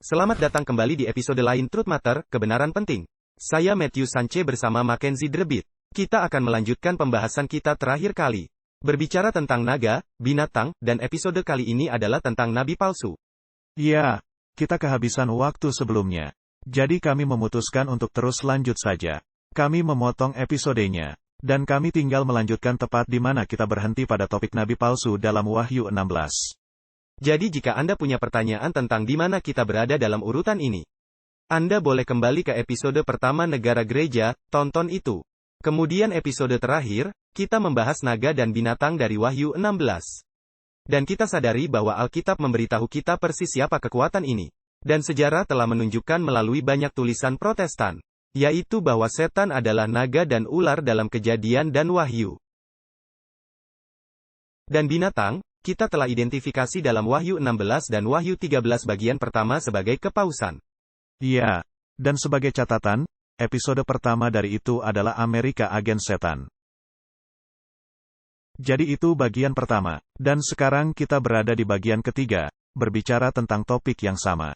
Selamat datang kembali di episode lain Truth Matter, Kebenaran Penting. Saya Matthew Sanche bersama Mackenzie Drebit. Kita akan melanjutkan pembahasan kita terakhir kali. Berbicara tentang naga, binatang, dan episode kali ini adalah tentang nabi palsu. Ya, kita kehabisan waktu sebelumnya. Jadi kami memutuskan untuk terus lanjut saja. Kami memotong episodenya. Dan kami tinggal melanjutkan tepat di mana kita berhenti pada topik nabi palsu dalam Wahyu 16. Jadi jika Anda punya pertanyaan tentang di mana kita berada dalam urutan ini, Anda boleh kembali ke episode pertama Negara Gereja, tonton itu. Kemudian episode terakhir, kita membahas naga dan binatang dari Wahyu 16. Dan kita sadari bahwa Alkitab memberitahu kita persis siapa kekuatan ini. Dan sejarah telah menunjukkan melalui banyak tulisan Protestan, yaitu bahwa setan adalah naga dan ular dalam Kejadian dan Wahyu. Dan binatang, kita telah identifikasi dalam Wahyu 16 dan Wahyu 13 bagian pertama sebagai kepausan. Ya, dan sebagai catatan, episode pertama dari itu adalah Amerika Agen Setan. Jadi itu bagian pertama, dan sekarang kita berada di bagian ketiga, berbicara tentang topik yang sama.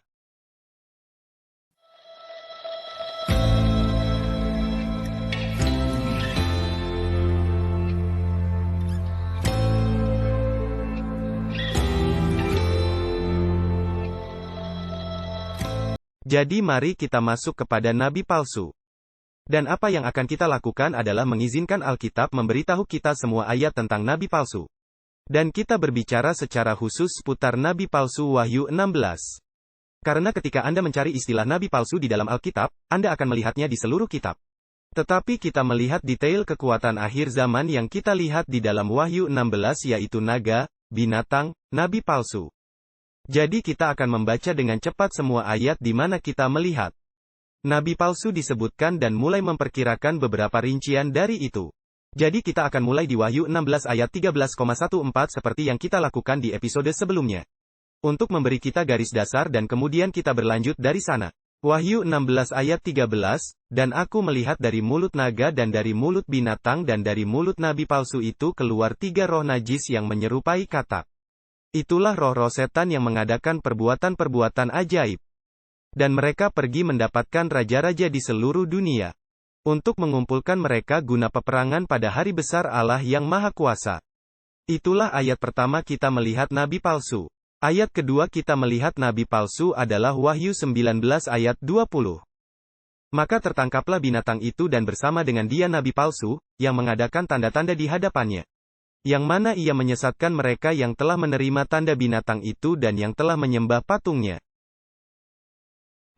Jadi mari kita masuk kepada nabi palsu. Dan apa yang akan kita lakukan adalah mengizinkan Alkitab memberitahu kita semua ayat tentang nabi palsu. Dan kita berbicara secara khusus seputar nabi palsu Wahyu 16. Karena ketika Anda mencari istilah nabi palsu di dalam Alkitab, Anda akan melihatnya di seluruh kitab. Tetapi kita melihat detail kekuatan akhir zaman yang kita lihat di dalam Wahyu 16 yaitu naga, binatang, nabi palsu. Jadi kita akan membaca dengan cepat semua ayat di mana kita melihat nabi palsu disebutkan dan mulai memperkirakan beberapa rincian dari itu. Jadi kita akan mulai di Wahyu 16 ayat 13,14 seperti yang kita lakukan di episode sebelumnya. Untuk memberi kita garis dasar dan kemudian kita berlanjut dari sana. Wahyu 16 ayat 13, dan aku melihat dari mulut naga dan dari mulut binatang dan dari mulut nabi palsu itu keluar 3 roh najis yang menyerupai katak. Itulah roh-roh setan yang mengadakan perbuatan-perbuatan ajaib. Dan mereka pergi mendapatkan raja-raja di seluruh dunia. Untuk mengumpulkan mereka guna peperangan pada hari besar Allah yang Maha Kuasa. Itulah ayat pertama kita melihat nabi palsu. Ayat kedua kita melihat nabi palsu adalah Wahyu 19 ayat 20. Maka tertangkaplah binatang itu dan bersama dengan dia nabi palsu, yang mengadakan tanda-tanda di hadapannya. Yang mana ia menyesatkan mereka yang telah menerima tanda binatang itu dan yang telah menyembah patungnya.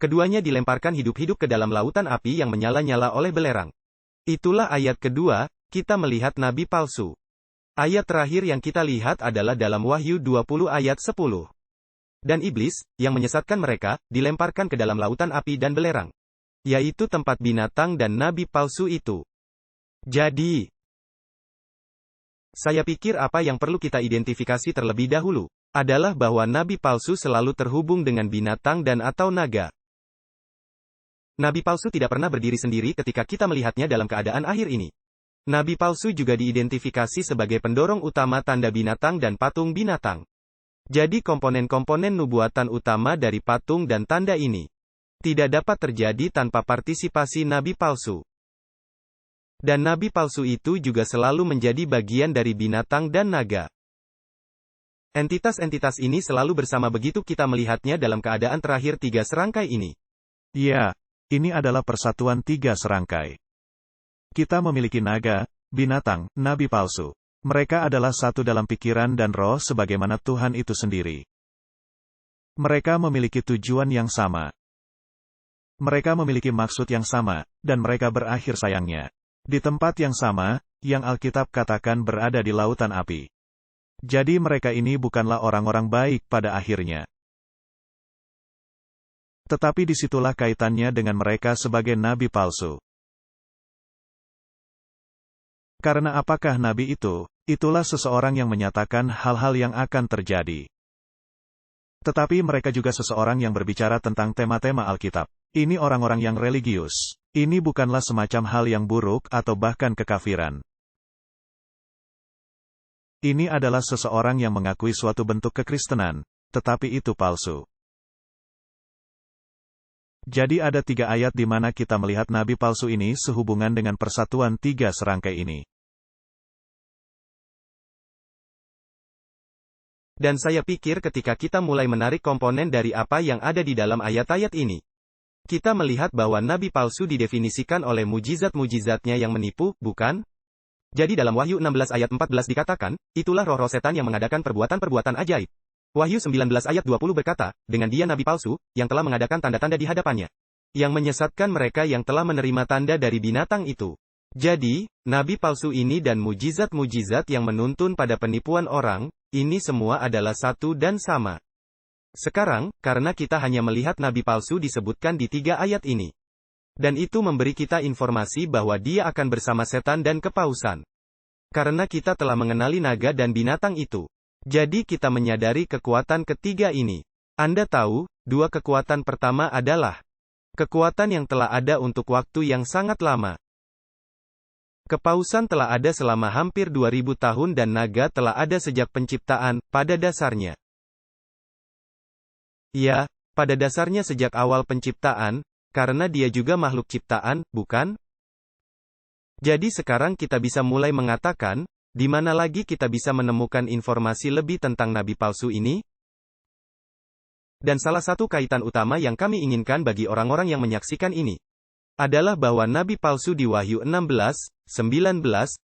Keduanya dilemparkan hidup-hidup ke dalam lautan api yang menyala-nyala oleh belerang. Itulah ayat kedua, kita melihat nabi palsu. Ayat terakhir yang kita lihat adalah dalam Wahyu 20 ayat 10. Dan iblis, yang menyesatkan mereka, dilemparkan ke dalam lautan api dan belerang. Yaitu tempat binatang dan nabi palsu itu. Jadi, saya pikir apa yang perlu kita identifikasi terlebih dahulu, adalah bahwa nabi palsu selalu terhubung dengan binatang dan atau naga. Nabi palsu tidak pernah berdiri sendiri ketika kita melihatnya dalam keadaan akhir ini. Nabi palsu juga diidentifikasi sebagai pendorong utama tanda binatang dan patung binatang. Jadi komponen-komponen nubuatan utama dari patung dan tanda ini tidak dapat terjadi tanpa partisipasi nabi palsu. Dan nabi palsu itu juga selalu menjadi bagian dari binatang dan naga. Entitas-entitas ini selalu bersama begitu kita melihatnya dalam keadaan terakhir 3 serangkai ini. Ya, ini adalah persatuan 3 serangkai. Kita memiliki naga, binatang, nabi palsu. Mereka adalah satu dalam pikiran dan roh sebagaimana Tuhan itu sendiri. Mereka memiliki tujuan yang sama. Mereka memiliki maksud yang sama, dan mereka berakhir sayangnya di tempat yang sama, yang Alkitab katakan berada di lautan api. Jadi mereka ini bukanlah orang-orang baik pada akhirnya. Tetapi disitulah kaitannya dengan mereka sebagai nabi palsu. Karena apakah nabi itu? Itulah seseorang yang menyatakan hal-hal yang akan terjadi. Tetapi mereka juga seseorang yang berbicara tentang tema-tema Alkitab. Ini orang-orang yang religius. Ini bukanlah semacam hal yang buruk atau bahkan kekafiran. Ini adalah seseorang yang mengakui suatu bentuk kekristenan, tetapi itu palsu. Jadi ada 3 ayat di mana kita melihat nabi palsu ini sehubungan dengan persatuan 3 serangkai ini. Dan saya pikir ketika kita mulai menarik komponen dari apa yang ada di dalam ayat-ayat ini, kita melihat bahwa nabi palsu didefinisikan oleh mujizat-mujizatnya yang menipu, bukan? Jadi dalam Wahyu 16 ayat 14 dikatakan, itulah roh-roh setan yang mengadakan perbuatan-perbuatan ajaib. Wahyu 19 ayat 20 berkata, dengan dia nabi palsu, yang telah mengadakan tanda-tanda di hadapannya, yang menyesatkan mereka yang telah menerima tanda dari binatang itu. Jadi, nabi palsu ini dan mujizat-mujizat yang menuntun pada penipuan orang, ini semua adalah satu dan sama. Sekarang, karena kita hanya melihat nabi palsu disebutkan di 3 ayat ini, dan itu memberi kita informasi bahwa dia akan bersama setan dan kepausan. Karena kita telah mengenali naga dan binatang itu, jadi kita menyadari kekuatan ketiga ini. Anda tahu, 2 kekuatan pertama adalah kekuatan yang telah ada untuk waktu yang sangat lama. Kepausan telah ada selama hampir 2000 tahun dan naga telah ada sejak penciptaan, pada dasarnya. Ya, pada dasarnya sejak awal penciptaan, karena dia juga makhluk ciptaan, bukan? Jadi sekarang kita bisa mulai mengatakan, di mana lagi kita bisa menemukan informasi lebih tentang nabi palsu ini? Dan salah satu kaitan utama yang kami inginkan bagi orang-orang yang menyaksikan ini, adalah bahwa nabi palsu di Wahyu 16, 19,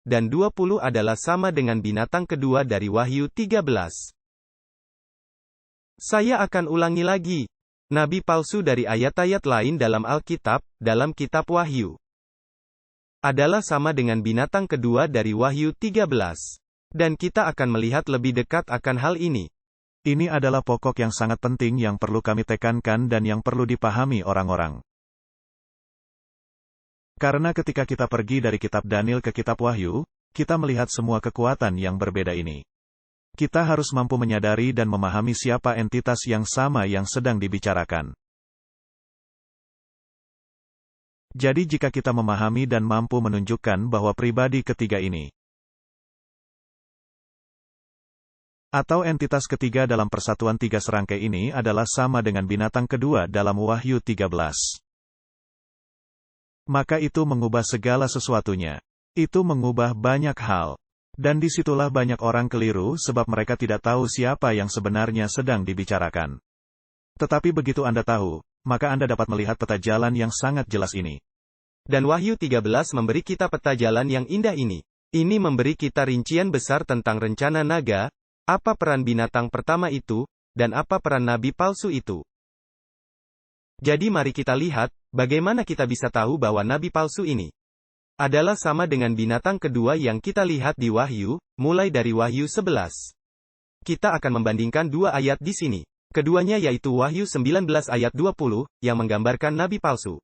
dan 20 adalah sama dengan binatang kedua dari Wahyu 13. Saya akan ulangi lagi. Nabi palsu dari ayat-ayat lain dalam Alkitab, dalam kitab Wahyu, adalah sama dengan binatang kedua dari Wahyu 13. Dan kita akan melihat lebih dekat akan hal ini. Ini adalah pokok yang sangat penting yang perlu kami tekankan dan yang perlu dipahami orang-orang. Karena ketika kita pergi dari kitab Daniel ke kitab Wahyu, kita melihat semua kekuatan yang berbeda ini. Kita harus mampu menyadari dan memahami siapa entitas yang sama yang sedang dibicarakan. Jadi jika kita memahami dan mampu menunjukkan bahwa pribadi ketiga ini, atau entitas ketiga dalam persatuan 3 serangkai ini adalah sama dengan binatang kedua dalam Wahyu 13. Maka itu mengubah segala sesuatunya. Itu mengubah banyak hal. Dan disitulah banyak orang keliru sebab mereka tidak tahu siapa yang sebenarnya sedang dibicarakan. Tetapi begitu Anda tahu, maka Anda dapat melihat peta jalan yang sangat jelas ini. Dan Wahyu 13 memberi kita peta jalan yang indah ini. Ini memberi kita rincian besar tentang rencana naga, apa peran binatang pertama itu, dan apa peran nabi palsu itu. Jadi mari kita lihat, bagaimana kita bisa tahu bahwa nabi palsu ini adalah sama dengan binatang kedua yang kita lihat di Wahyu, mulai dari Wahyu 11. Kita akan membandingkan 2 ayat di sini. Keduanya yaitu Wahyu 19 ayat 20, yang menggambarkan nabi palsu.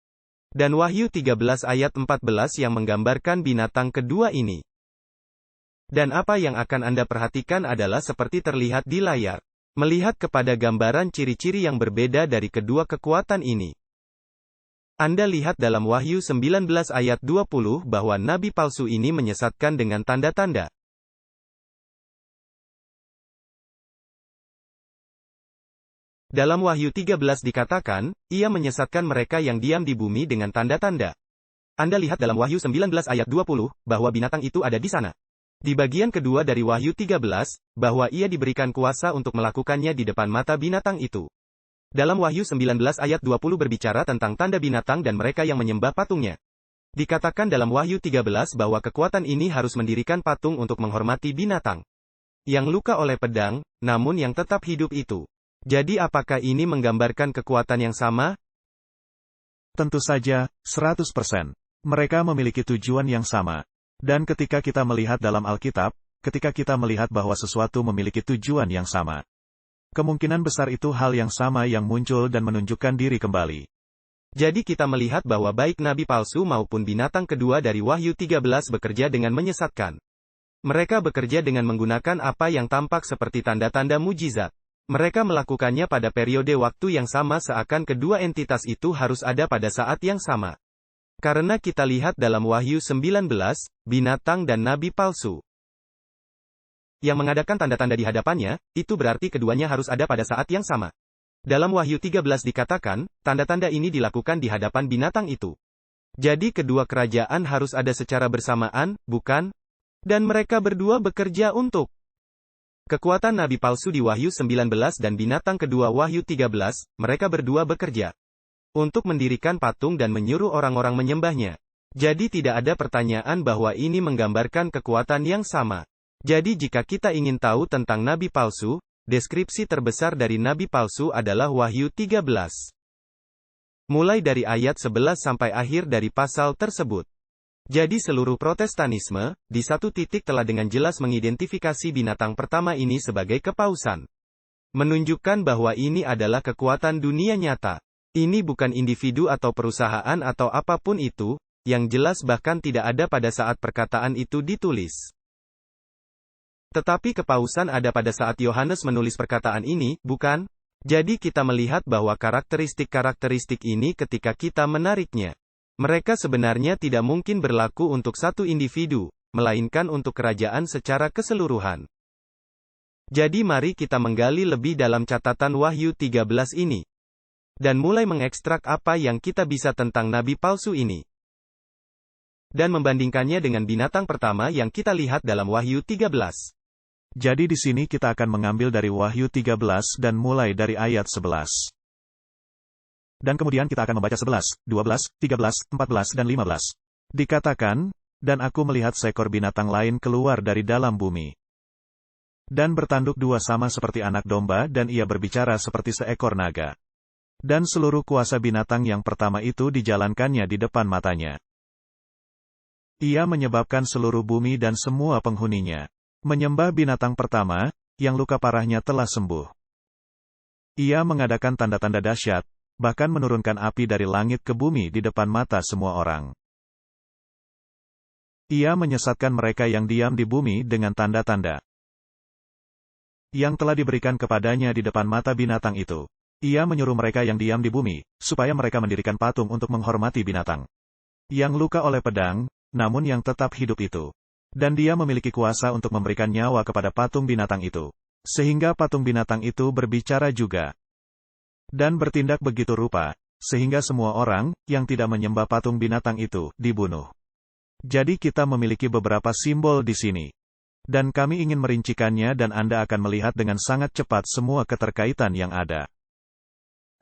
Dan Wahyu 13 ayat 14 yang menggambarkan binatang kedua ini. Dan apa yang akan Anda perhatikan adalah seperti terlihat di layar. Melihat kepada gambaran ciri-ciri yang berbeda dari kedua kekuatan ini. Anda lihat dalam Wahyu 19 ayat 20 bahwa nabi palsu ini menyesatkan dengan tanda-tanda. Dalam Wahyu 13 dikatakan, ia menyesatkan mereka yang diam di bumi dengan tanda-tanda. Anda lihat dalam Wahyu 19 ayat 20, bahwa binatang itu ada di sana. Di bagian kedua dari Wahyu 13, bahwa ia diberikan kuasa untuk melakukannya di depan mata binatang itu. Dalam Wahyu 19 ayat 20 berbicara tentang tanda binatang dan mereka yang menyembah patungnya. Dikatakan dalam Wahyu 13 bahwa kekuatan ini harus mendirikan patung untuk menghormati binatang yang luka oleh pedang, namun yang tetap hidup itu. Jadi apakah ini menggambarkan kekuatan yang sama? Tentu saja, 100%. Mereka memiliki tujuan yang sama. Dan ketika kita melihat dalam Alkitab, ketika kita melihat bahwa sesuatu memiliki tujuan yang sama, kemungkinan besar itu hal yang sama yang muncul dan menunjukkan diri kembali. Jadi kita melihat bahwa baik nabi palsu maupun binatang kedua dari Wahyu 13 bekerja dengan menyesatkan. Mereka bekerja dengan menggunakan apa yang tampak seperti tanda-tanda mujizat. Mereka melakukannya pada periode waktu yang sama seakan kedua entitas itu harus ada pada saat yang sama. Karena kita lihat dalam Wahyu 19, binatang dan nabi palsu yang mengadakan tanda-tanda di hadapannya, itu berarti keduanya harus ada pada saat yang sama. Dalam Wahyu 13 dikatakan, tanda-tanda ini dilakukan di hadapan binatang itu. Jadi kedua kerajaan harus ada secara bersamaan, bukan? Dan mereka berdua bekerja untuk kekuatan nabi palsu di Wahyu 19 dan binatang kedua Wahyu 13, mereka berdua bekerja untuk mendirikan patung dan menyuruh orang-orang menyembahnya. Jadi tidak ada pertanyaan bahwa ini menggambarkan kekuatan yang sama. Jadi jika kita ingin tahu tentang nabi palsu, deskripsi terbesar dari nabi palsu adalah Wahyu 13. Mulai dari ayat 11 sampai akhir dari pasal tersebut. Jadi seluruh Protestanisme, di satu titik telah dengan jelas mengidentifikasi binatang pertama ini sebagai kepausan. Menunjukkan bahwa ini adalah kekuatan dunia nyata. Ini bukan individu atau perusahaan atau apapun itu, yang jelas bahkan tidak ada pada saat perkataan itu ditulis. Tetapi kepausan ada pada saat Yohanes menulis perkataan ini, bukan? Jadi kita melihat bahwa karakteristik-karakteristik ini ketika kita menariknya. Mereka sebenarnya tidak mungkin berlaku untuk satu individu, melainkan untuk kerajaan secara keseluruhan. Jadi mari kita menggali lebih dalam catatan Wahyu 13 ini. Dan mulai mengekstrak apa yang kita bisa tentang nabi palsu ini. Dan membandingkannya dengan binatang pertama yang kita lihat dalam Wahyu 13. Jadi di sini kita akan mengambil dari Wahyu 13 dan mulai dari ayat 11. Dan kemudian kita akan membaca 11, 12, 13, 14 dan 15. Dikatakan, dan aku melihat seekor binatang lain keluar dari dalam bumi. Dan bertanduk dua sama seperti anak domba dan ia berbicara seperti seekor naga. Dan seluruh kuasa binatang yang pertama itu dijalankannya di depan matanya. Ia menyebabkan seluruh bumi dan semua penghuninya menyembah binatang pertama, yang luka parahnya telah sembuh. Ia mengadakan tanda-tanda dahsyat, bahkan menurunkan api dari langit ke bumi di depan mata semua orang. Ia menyesatkan mereka yang diam di bumi dengan tanda-tanda yang telah diberikan kepadanya di depan mata binatang itu. Ia menyuruh mereka yang diam di bumi, supaya mereka mendirikan patung untuk menghormati binatang yang luka oleh pedang, namun yang tetap hidup itu. Dan dia memiliki kuasa untuk memberikan nyawa kepada patung binatang itu. Sehingga patung binatang itu berbicara juga. Dan bertindak begitu rupa, sehingga semua orang, yang tidak menyembah patung binatang itu, dibunuh. Jadi kita memiliki beberapa simbol di sini. Dan kami ingin merincikannya dan Anda akan melihat dengan sangat cepat semua keterkaitan yang ada.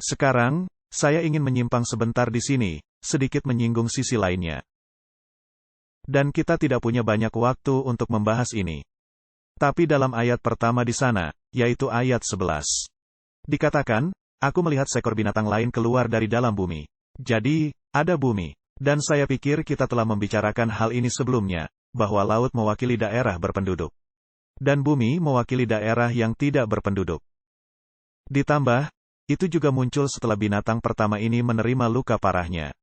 Sekarang, saya ingin menyimpang sebentar di sini, sedikit menyinggung sisi lainnya. Dan kita tidak punya banyak waktu untuk membahas ini. Tapi dalam ayat pertama di sana, yaitu ayat 11. Dikatakan, aku melihat seekor binatang lain keluar dari dalam bumi. Jadi, ada bumi. Dan saya pikir kita telah membicarakan hal ini sebelumnya, bahwa laut mewakili daerah berpenduduk. Dan bumi mewakili daerah yang tidak berpenduduk. Ditambah, itu juga muncul setelah binatang pertama ini menerima luka parahnya.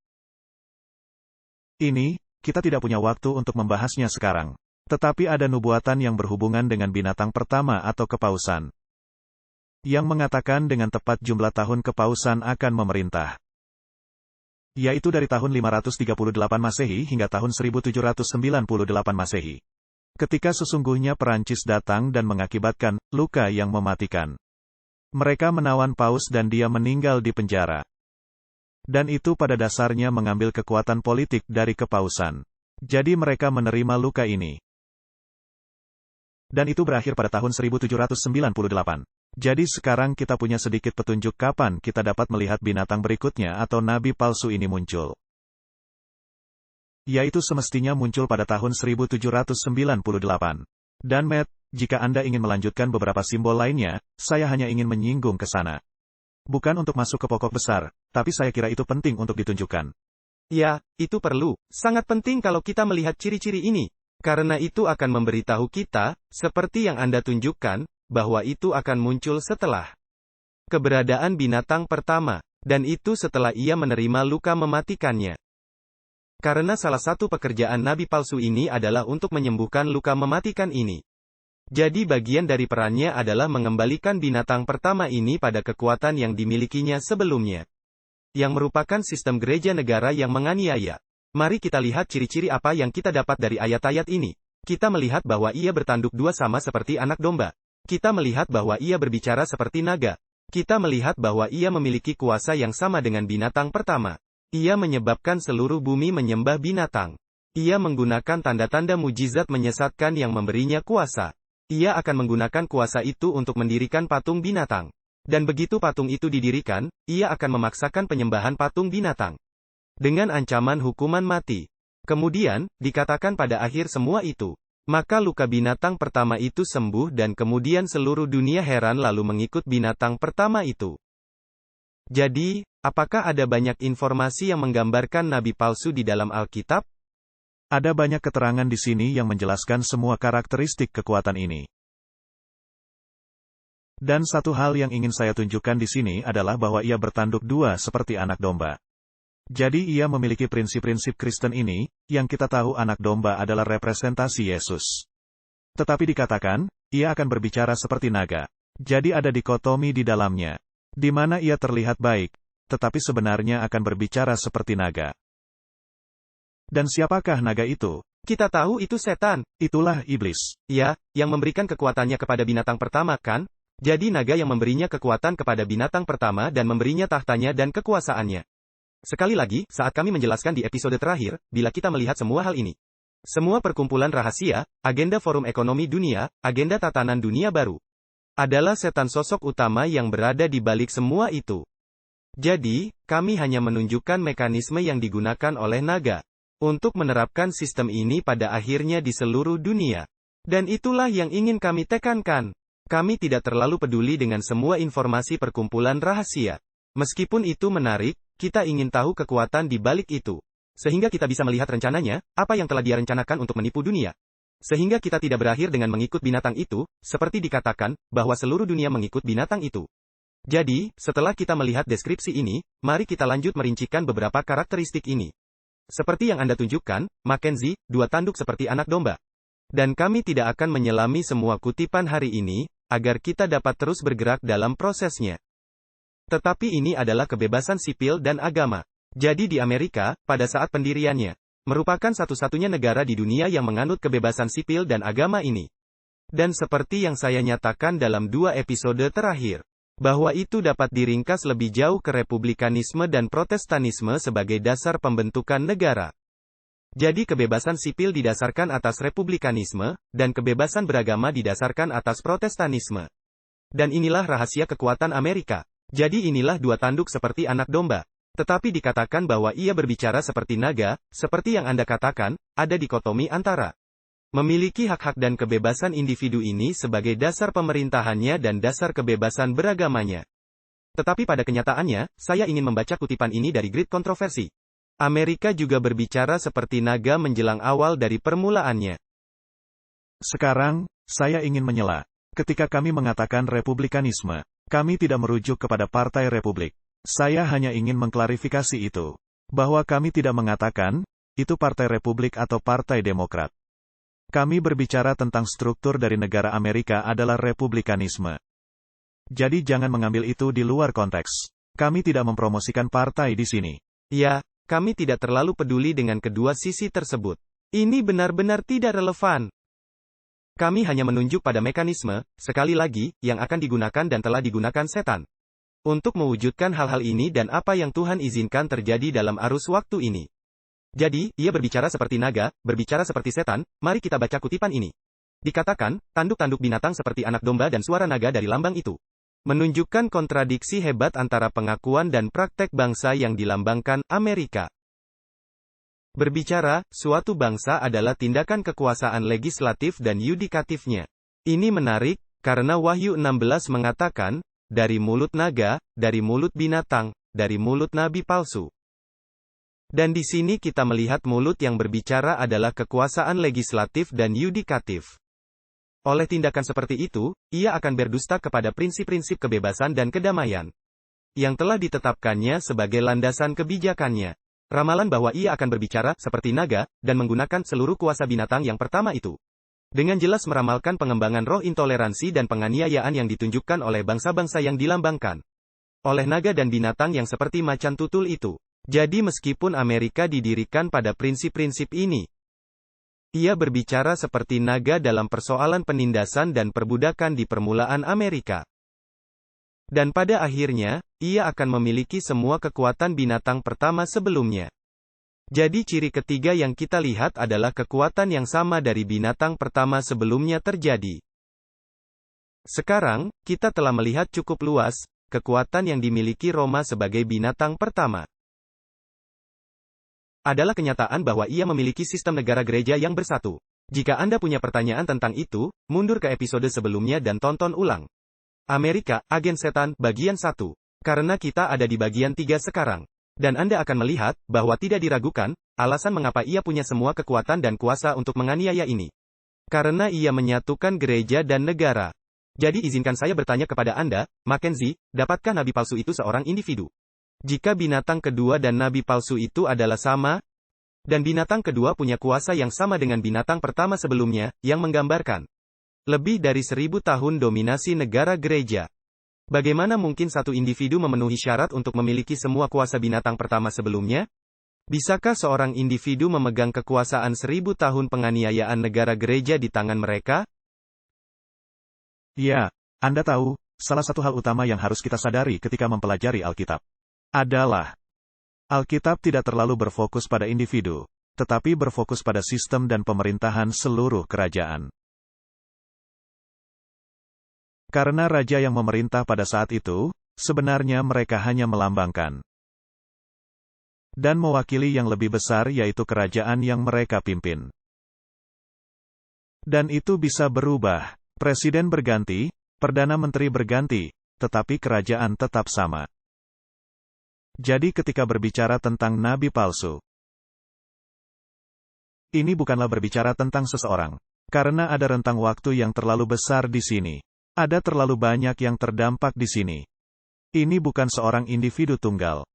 Ini, kita tidak punya waktu untuk membahasnya sekarang. Tetapi ada nubuatan yang berhubungan dengan binatang pertama atau kepausan. Yang mengatakan dengan tepat jumlah tahun kepausan akan memerintah. Yaitu dari tahun 538 Masehi hingga tahun 1798 Masehi. Ketika sesungguhnya Perancis datang dan mengakibatkan luka yang mematikan. Mereka menawan Paus dan dia meninggal di penjara. Dan itu pada dasarnya mengambil kekuatan politik dari kepausan. Jadi mereka menerima luka ini. Dan itu berakhir pada tahun 1798. Jadi sekarang kita punya sedikit petunjuk kapan kita dapat melihat binatang berikutnya atau nabi palsu ini muncul. Yaitu semestinya muncul pada tahun 1798. Dan Matt, jika Anda ingin melanjutkan beberapa simbol lainnya, saya hanya ingin menyinggung ke sana. Bukan untuk masuk ke pokok besar, tapi saya kira itu penting untuk ditunjukkan. Ya, itu perlu. Sangat penting kalau kita melihat ciri-ciri ini. Karena itu akan memberitahu kita, seperti yang Anda tunjukkan, bahwa itu akan muncul setelah keberadaan binatang pertama. Dan itu setelah ia menerima luka mematikannya. Karena salah satu pekerjaan nabi palsu ini adalah untuk menyembuhkan luka mematikan ini. Jadi bagian dari perannya adalah mengembalikan binatang pertama ini pada kekuatan yang dimilikinya sebelumnya. Yang merupakan sistem gereja negara yang menganiaya. Mari kita lihat ciri-ciri apa yang kita dapat dari ayat-ayat ini. Kita melihat bahwa ia bertanduk dua sama seperti anak domba. Kita melihat bahwa ia berbicara seperti naga. Kita melihat bahwa ia memiliki kuasa yang sama dengan binatang pertama. Ia menyebabkan seluruh bumi menyembah binatang. Ia menggunakan tanda-tanda mujizat menyesatkan yang memberinya kuasa. Ia akan menggunakan kuasa itu untuk mendirikan patung binatang. Dan begitu patung itu didirikan, ia akan memaksakan penyembahan patung binatang. Dengan ancaman hukuman mati. Kemudian, dikatakan pada akhir semua itu, maka luka binatang pertama itu sembuh dan kemudian seluruh dunia heran lalu mengikut binatang pertama itu. Jadi, apakah ada banyak informasi yang menggambarkan nabi palsu di dalam Alkitab? Ada banyak keterangan di sini yang menjelaskan semua karakteristik kekuatan ini. Dan satu hal yang ingin saya tunjukkan di sini adalah bahwa ia bertanduk dua seperti anak domba. Jadi ia memiliki prinsip-prinsip Kristen ini, yang kita tahu anak domba adalah representasi Yesus. Tetapi dikatakan, ia akan berbicara seperti naga. Jadi ada dikotomi di dalamnya. Di mana ia terlihat baik, tetapi sebenarnya akan berbicara seperti naga. Dan siapakah naga itu? Kita tahu itu setan. Itulah iblis. Ya, yang memberikan kekuatannya kepada binatang pertama kan? Jadi naga yang memberinya kekuatan kepada binatang pertama dan memberinya tahtanya dan kekuasaannya. Sekali lagi, saat kami menjelaskan di episode terakhir, bila kita melihat semua hal ini. Semua perkumpulan rahasia, agenda forum ekonomi dunia, agenda tatanan dunia baru. Adalah setan sosok utama yang berada di balik semua itu. Jadi, kami hanya menunjukkan mekanisme yang digunakan oleh naga. Untuk menerapkan sistem ini pada akhirnya di seluruh dunia. Dan itulah yang ingin kami tekankan. Kami tidak terlalu peduli dengan semua informasi perkumpulan rahasia. Meskipun itu menarik, kita ingin tahu kekuatan di balik itu. Sehingga kita bisa melihat rencananya, apa yang telah dia rencanakan untuk menipu dunia. Sehingga kita tidak berakhir dengan mengikut binatang itu, seperti dikatakan, bahwa seluruh dunia mengikut binatang itu. Jadi, setelah kita melihat deskripsi ini, mari kita lanjut merincikan beberapa karakteristik ini. Seperti yang Anda tunjukkan, Mackenzie, dua tanduk seperti anak domba. Dan kami tidak akan menyelami semua kutipan hari ini, agar kita dapat terus bergerak dalam prosesnya. Tetapi ini adalah kebebasan sipil dan agama. Jadi di Amerika, pada saat pendiriannya, merupakan satu-satunya negara di dunia yang menganut kebebasan sipil dan agama ini. Dan seperti yang saya nyatakan dalam 2 episode terakhir, bahwa itu dapat diringkas lebih jauh ke republikanisme dan protestanisme sebagai dasar pembentukan negara. Jadi kebebasan sipil didasarkan atas republikanisme, dan kebebasan beragama didasarkan atas protestanisme. Dan inilah rahasia kekuatan Amerika. Jadi inilah dua tanduk seperti anak domba. Tetapi dikatakan bahwa ia berbicara seperti naga, seperti yang Anda katakan, ada dikotomi antara memiliki hak-hak dan kebebasan individu ini sebagai dasar pemerintahannya dan dasar kebebasan beragamanya. Tetapi pada kenyataannya, saya ingin membaca kutipan ini dari Great Kontroversi. Amerika juga berbicara seperti naga menjelang awal dari permulaannya. Sekarang, saya ingin menyela. Ketika kami mengatakan republikanisme, kami tidak merujuk kepada Partai Republik. Saya hanya ingin mengklarifikasi itu. Bahwa kami tidak mengatakan, itu Partai Republik atau Partai Demokrat. Kami berbicara tentang struktur dari negara Amerika adalah republikanisme. Jadi jangan mengambil itu di luar konteks. Kami tidak mempromosikan partai di sini. Ya, kami tidak terlalu peduli dengan kedua sisi tersebut. Ini benar-benar tidak relevan. Kami hanya menunjuk pada mekanisme, sekali lagi, yang akan digunakan dan telah digunakan setan. Untuk mewujudkan hal-hal ini dan apa yang Tuhan izinkan terjadi dalam arus waktu ini. Jadi, ia berbicara seperti naga, berbicara seperti setan. Mari kita baca kutipan ini. Dikatakan, tanduk-tanduk binatang seperti anak domba dan suara naga dari lambang itu. Menunjukkan kontradiksi hebat antara pengakuan dan praktek bangsa yang dilambangkan Amerika. Berbicara, suatu bangsa adalah tindakan kekuasaan legislatif dan yudikatifnya. Ini menarik, karena Wahyu 16 mengatakan, dari mulut naga, dari mulut binatang, dari mulut nabi palsu. Dan di sini kita melihat mulut yang berbicara adalah kekuasaan legislatif dan yudikatif. Oleh tindakan seperti itu, ia akan berdusta kepada prinsip-prinsip kebebasan dan kedamaian yang telah ditetapkannya sebagai landasan kebijakannya. Ramalan bahwa ia akan berbicara seperti naga dan menggunakan seluruh kuasa binatang yang pertama itu. Dengan jelas meramalkan pengembangan roh intoleransi dan penganiayaan yang ditunjukkan oleh bangsa-bangsa yang dilambangkan oleh naga dan binatang yang seperti macan tutul itu. Jadi meskipun Amerika didirikan pada prinsip-prinsip ini, ia berbicara seperti naga dalam persoalan penindasan dan perbudakan di permulaan Amerika. Dan pada akhirnya, ia akan memiliki semua kekuatan binatang pertama sebelumnya. Jadi ciri ketiga yang kita lihat adalah kekuatan yang sama dari binatang pertama sebelumnya terjadi. Sekarang, kita telah melihat cukup luas, kekuatan yang dimiliki Roma sebagai binatang pertama. Adalah kenyataan bahwa ia memiliki sistem negara gereja yang bersatu. Jika Anda punya pertanyaan tentang itu, mundur ke episode sebelumnya dan tonton ulang. Amerika, Agen Setan, bagian 1. Karena kita ada di bagian 3 sekarang. Dan Anda akan melihat, bahwa tidak diragukan, alasan mengapa ia punya semua kekuatan dan kuasa untuk menganiaya ini. Karena ia menyatukan gereja dan negara. Jadi izinkan saya bertanya kepada Anda, Mackenzie, dapatkah nabi palsu itu seorang individu? Jika binatang kedua dan nabi palsu itu adalah sama, dan binatang kedua punya kuasa yang sama dengan binatang pertama sebelumnya, yang menggambarkan lebih dari 1000 tahun dominasi negara gereja. Bagaimana mungkin satu individu memenuhi syarat untuk memiliki semua kuasa binatang pertama sebelumnya? Bisakah seorang individu memegang kekuasaan 1000 tahun penganiayaan negara gereja di tangan mereka? Ya, Anda tahu, salah satu hal utama yang harus kita sadari ketika mempelajari Alkitab adalah Alkitab tidak terlalu berfokus pada individu, tetapi berfokus pada sistem dan pemerintahan seluruh kerajaan. Karena raja yang memerintah pada saat itu, sebenarnya mereka hanya melambangkan dan mewakili yang lebih besar yaitu kerajaan yang mereka pimpin. Dan itu bisa berubah, presiden berganti, perdana menteri berganti, tetapi kerajaan tetap sama. Jadi ketika berbicara tentang nabi palsu, ini bukanlah berbicara tentang seseorang. Karena ada rentang waktu yang terlalu besar di sini. Ada terlalu banyak yang terdampak di sini. Ini bukan seorang individu tunggal.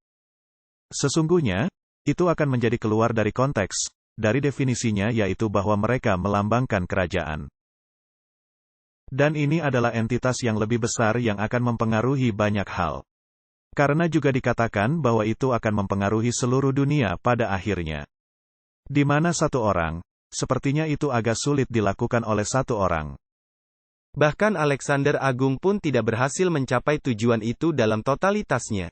Sesungguhnya, itu akan menjadi keluar dari konteks, dari definisinya yaitu bahwa mereka melambangkan kerajaan. Dan ini adalah entitas yang lebih besar yang akan mempengaruhi banyak hal. Karena juga dikatakan bahwa itu akan mempengaruhi seluruh dunia pada akhirnya. Di mana satu orang, sepertinya itu agak sulit dilakukan oleh satu orang. Bahkan Alexander Agung pun tidak berhasil mencapai tujuan itu dalam totalitasnya.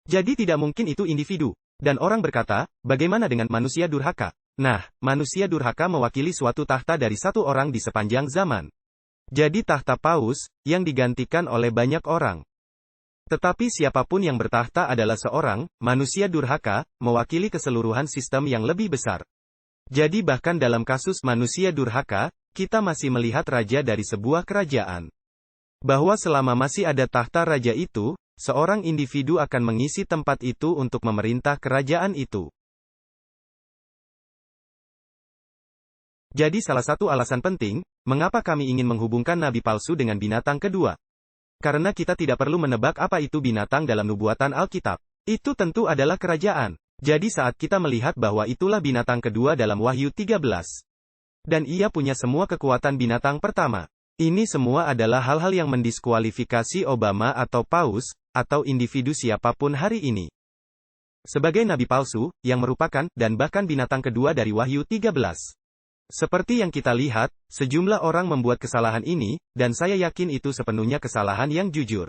Jadi tidak mungkin itu individu. Dan orang berkata, bagaimana dengan manusia durhaka? Nah, manusia durhaka mewakili suatu tahta dari satu orang di sepanjang zaman. Jadi tahta paus, yang digantikan oleh banyak orang. Tetapi siapapun yang bertahta adalah seorang manusia durhaka, mewakili keseluruhan sistem yang lebih besar. Jadi bahkan dalam kasus manusia durhaka, kita masih melihat raja dari sebuah kerajaan. Bahwa selama masih ada tahta raja itu, seorang individu akan mengisi tempat itu untuk memerintah kerajaan itu. Jadi salah satu alasan penting, mengapa kami ingin menghubungkan nabi palsu dengan binatang kedua. Karena kita tidak perlu menebak apa itu binatang dalam nubuatan Alkitab. Itu tentu adalah kerajaan. Jadi saat kita melihat bahwa itulah binatang kedua dalam Wahyu 13. Dan ia punya semua kekuatan binatang pertama. Ini semua adalah hal-hal yang mendiskualifikasi Obama atau Paus, atau individu siapapun hari ini. Sebagai nabi palsu, yang merupakan, dan bahkan binatang kedua dari Wahyu 13. Seperti yang kita lihat, sejumlah orang membuat kesalahan ini, dan saya yakin itu sepenuhnya kesalahan yang jujur.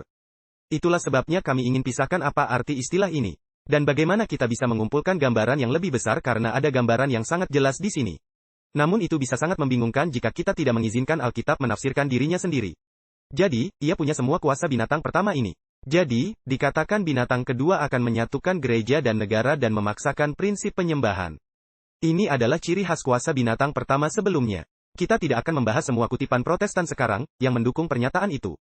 Itulah sebabnya kami ingin pisahkan apa arti istilah ini. Dan bagaimana kita bisa mengumpulkan gambaran yang lebih besar karena ada gambaran yang sangat jelas di sini. Namun itu bisa sangat membingungkan jika kita tidak mengizinkan Alkitab menafsirkan dirinya sendiri. Jadi, ia punya semua kuasa binatang pertama ini. Jadi, dikatakan binatang kedua akan menyatukan gereja dan negara dan memaksakan prinsip penyembahan. Ini adalah ciri khas kuasa binatang pertama sebelumnya. Kita tidak akan membahas semua kutipan Protestan sekarang, yang mendukung pernyataan itu.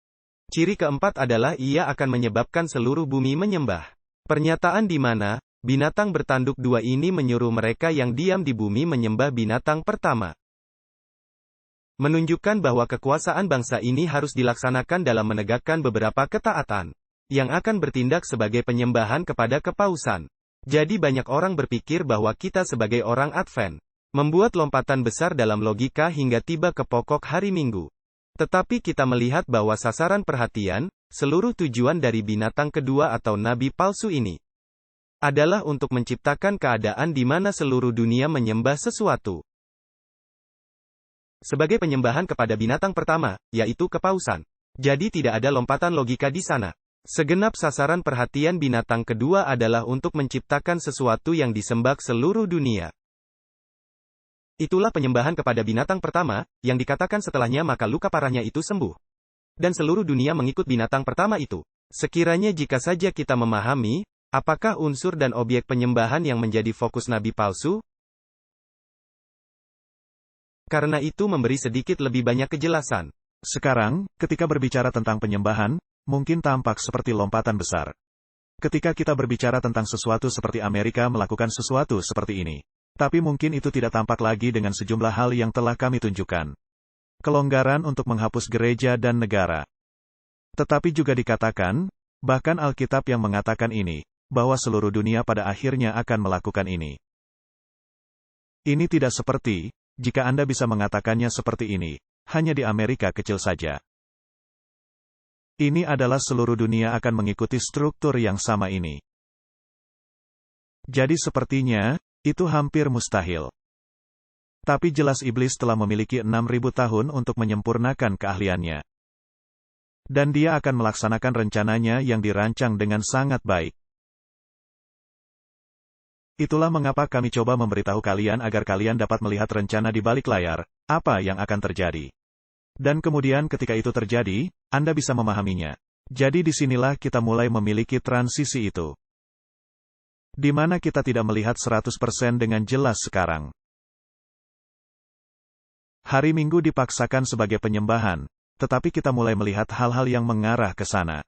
Ciri keempat adalah ia akan menyebabkan seluruh bumi menyembah. Pernyataan di mana, binatang bertanduk dua ini menyuruh mereka yang diam di bumi menyembah binatang pertama. Menunjukkan bahwa kekuasaan bangsa ini harus dilaksanakan dalam menegakkan beberapa ketaatan, yang akan bertindak sebagai penyembahan kepada kepausan. Jadi banyak orang berpikir bahwa kita sebagai orang Advent, membuat lompatan besar dalam logika hingga tiba ke pokok hari Minggu. Tetapi kita melihat bahwa sasaran perhatian, seluruh tujuan dari binatang kedua atau nabi palsu ini, adalah untuk menciptakan keadaan di mana seluruh dunia menyembah sesuatu. Sebagai penyembahan kepada binatang pertama, yaitu kepausan. Jadi tidak ada lompatan logika di sana. Segenap sasaran perhatian binatang kedua adalah untuk menciptakan sesuatu yang disembah seluruh dunia. Itulah penyembahan kepada binatang pertama, yang dikatakan setelahnya maka luka parahnya itu sembuh. Dan seluruh dunia mengikut binatang pertama itu. Sekiranya jika saja kita memahami, apakah unsur dan objek penyembahan yang menjadi fokus nabi palsu? Karena itu memberi sedikit lebih banyak kejelasan. Sekarang, ketika berbicara tentang penyembahan, mungkin tampak seperti lompatan besar. Ketika kita berbicara tentang sesuatu seperti Amerika melakukan sesuatu seperti ini. Tapi mungkin itu tidak tampak lagi dengan sejumlah hal yang telah kami tunjukkan. Kelonggaran untuk menghapus gereja dan negara. Tetapi juga dikatakan, bahkan Alkitab yang mengatakan ini, bahwa seluruh dunia pada akhirnya akan melakukan ini. Ini tidak seperti, jika Anda bisa mengatakannya seperti ini, hanya di Amerika kecil saja. Ini adalah seluruh dunia akan mengikuti struktur yang sama ini. Jadi sepertinya, itu hampir mustahil. Tapi jelas iblis telah memiliki 6.000 tahun untuk menyempurnakan keahliannya. Dan dia akan melaksanakan rencananya yang dirancang dengan sangat baik. Itulah mengapa kami coba memberitahu kalian agar kalian dapat melihat rencana di balik layar, apa yang akan terjadi. Dan kemudian ketika itu terjadi, Anda bisa memahaminya. Jadi disinilah kita mulai memiliki transisi itu. Di mana kita tidak melihat 100% dengan jelas sekarang. Hari Minggu dipaksakan sebagai penyembahan, tetapi kita mulai melihat hal-hal yang mengarah ke sana.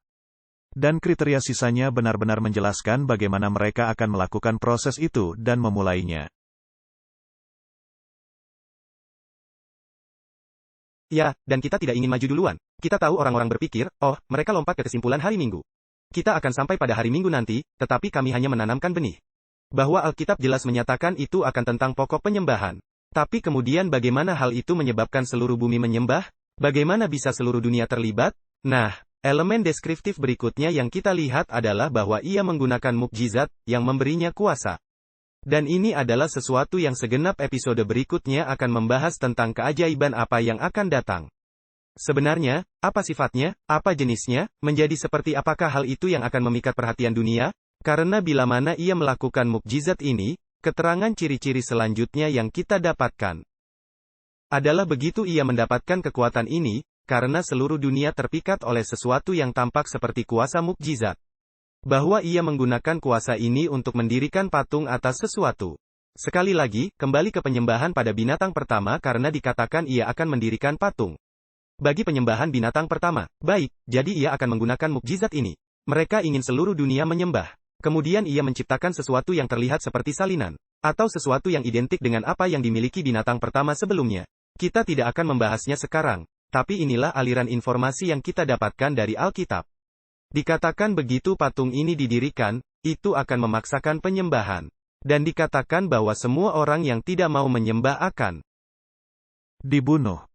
Dan kriteria sisanya benar-benar menjelaskan bagaimana mereka akan melakukan proses itu dan memulainya. Ya, dan kita tidak ingin maju duluan. Kita tahu orang-orang berpikir, oh, mereka lompat ke kesimpulan hari Minggu. Kita akan sampai pada hari Minggu nanti, tetapi kami hanya menanamkan benih. Bahwa Alkitab jelas menyatakan itu akan tentang pokok penyembahan. Tapi kemudian bagaimana hal itu menyebabkan seluruh bumi menyembah? Bagaimana bisa seluruh dunia terlibat? Nah, elemen deskriptif berikutnya yang kita lihat adalah bahwa ia menggunakan mukjizat, yang memberinya kuasa. Dan ini adalah sesuatu yang segenap episode berikutnya akan membahas tentang keajaiban apa yang akan datang. Sebenarnya, apa sifatnya, apa jenisnya, menjadi seperti apakah hal itu yang akan memikat perhatian dunia? Karena bila mana ia melakukan mukjizat ini, keterangan ciri-ciri selanjutnya yang kita dapatkan adalah begitu ia mendapatkan kekuatan ini, karena seluruh dunia terpikat oleh sesuatu yang tampak seperti kuasa mukjizat. Bahwa ia menggunakan kuasa ini untuk mendirikan patung atas sesuatu. Sekali lagi, kembali ke penyembahan pada binatang pertama karena dikatakan ia akan mendirikan patung. Bagi penyembahan binatang pertama, baik, jadi ia akan menggunakan mukjizat ini. Mereka ingin seluruh dunia menyembah. Kemudian ia menciptakan sesuatu yang terlihat seperti salinan. Atau sesuatu yang identik dengan apa yang dimiliki binatang pertama sebelumnya. Kita tidak akan membahasnya sekarang, tapi inilah aliran informasi yang kita dapatkan dari Alkitab. Dikatakan begitu patung ini didirikan, itu akan memaksakan penyembahan. Dan dikatakan bahwa semua orang yang tidak mau menyembah akan dibunuh.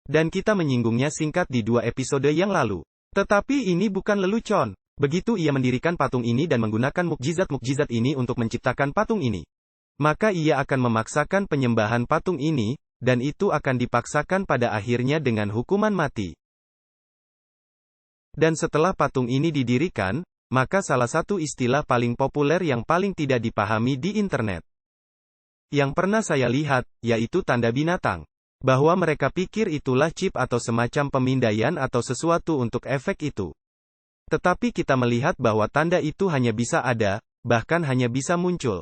Dan kita menyinggungnya singkat di 2 episode yang lalu. Tetapi ini bukan lelucon. Begitu ia mendirikan patung ini dan menggunakan mukjizat-mukjizat ini untuk menciptakan patung ini. Maka ia akan memaksakan penyembahan patung ini, dan itu akan dipaksakan pada akhirnya dengan hukuman mati. Dan setelah patung ini didirikan, maka salah satu istilah paling populer yang paling tidak dipahami di internet, yang pernah saya lihat, yaitu tanda binatang. Bahwa mereka pikir itulah chip atau semacam pemindaian atau sesuatu untuk efek itu. Tetapi kita melihat bahwa tanda itu hanya bisa ada, bahkan hanya bisa muncul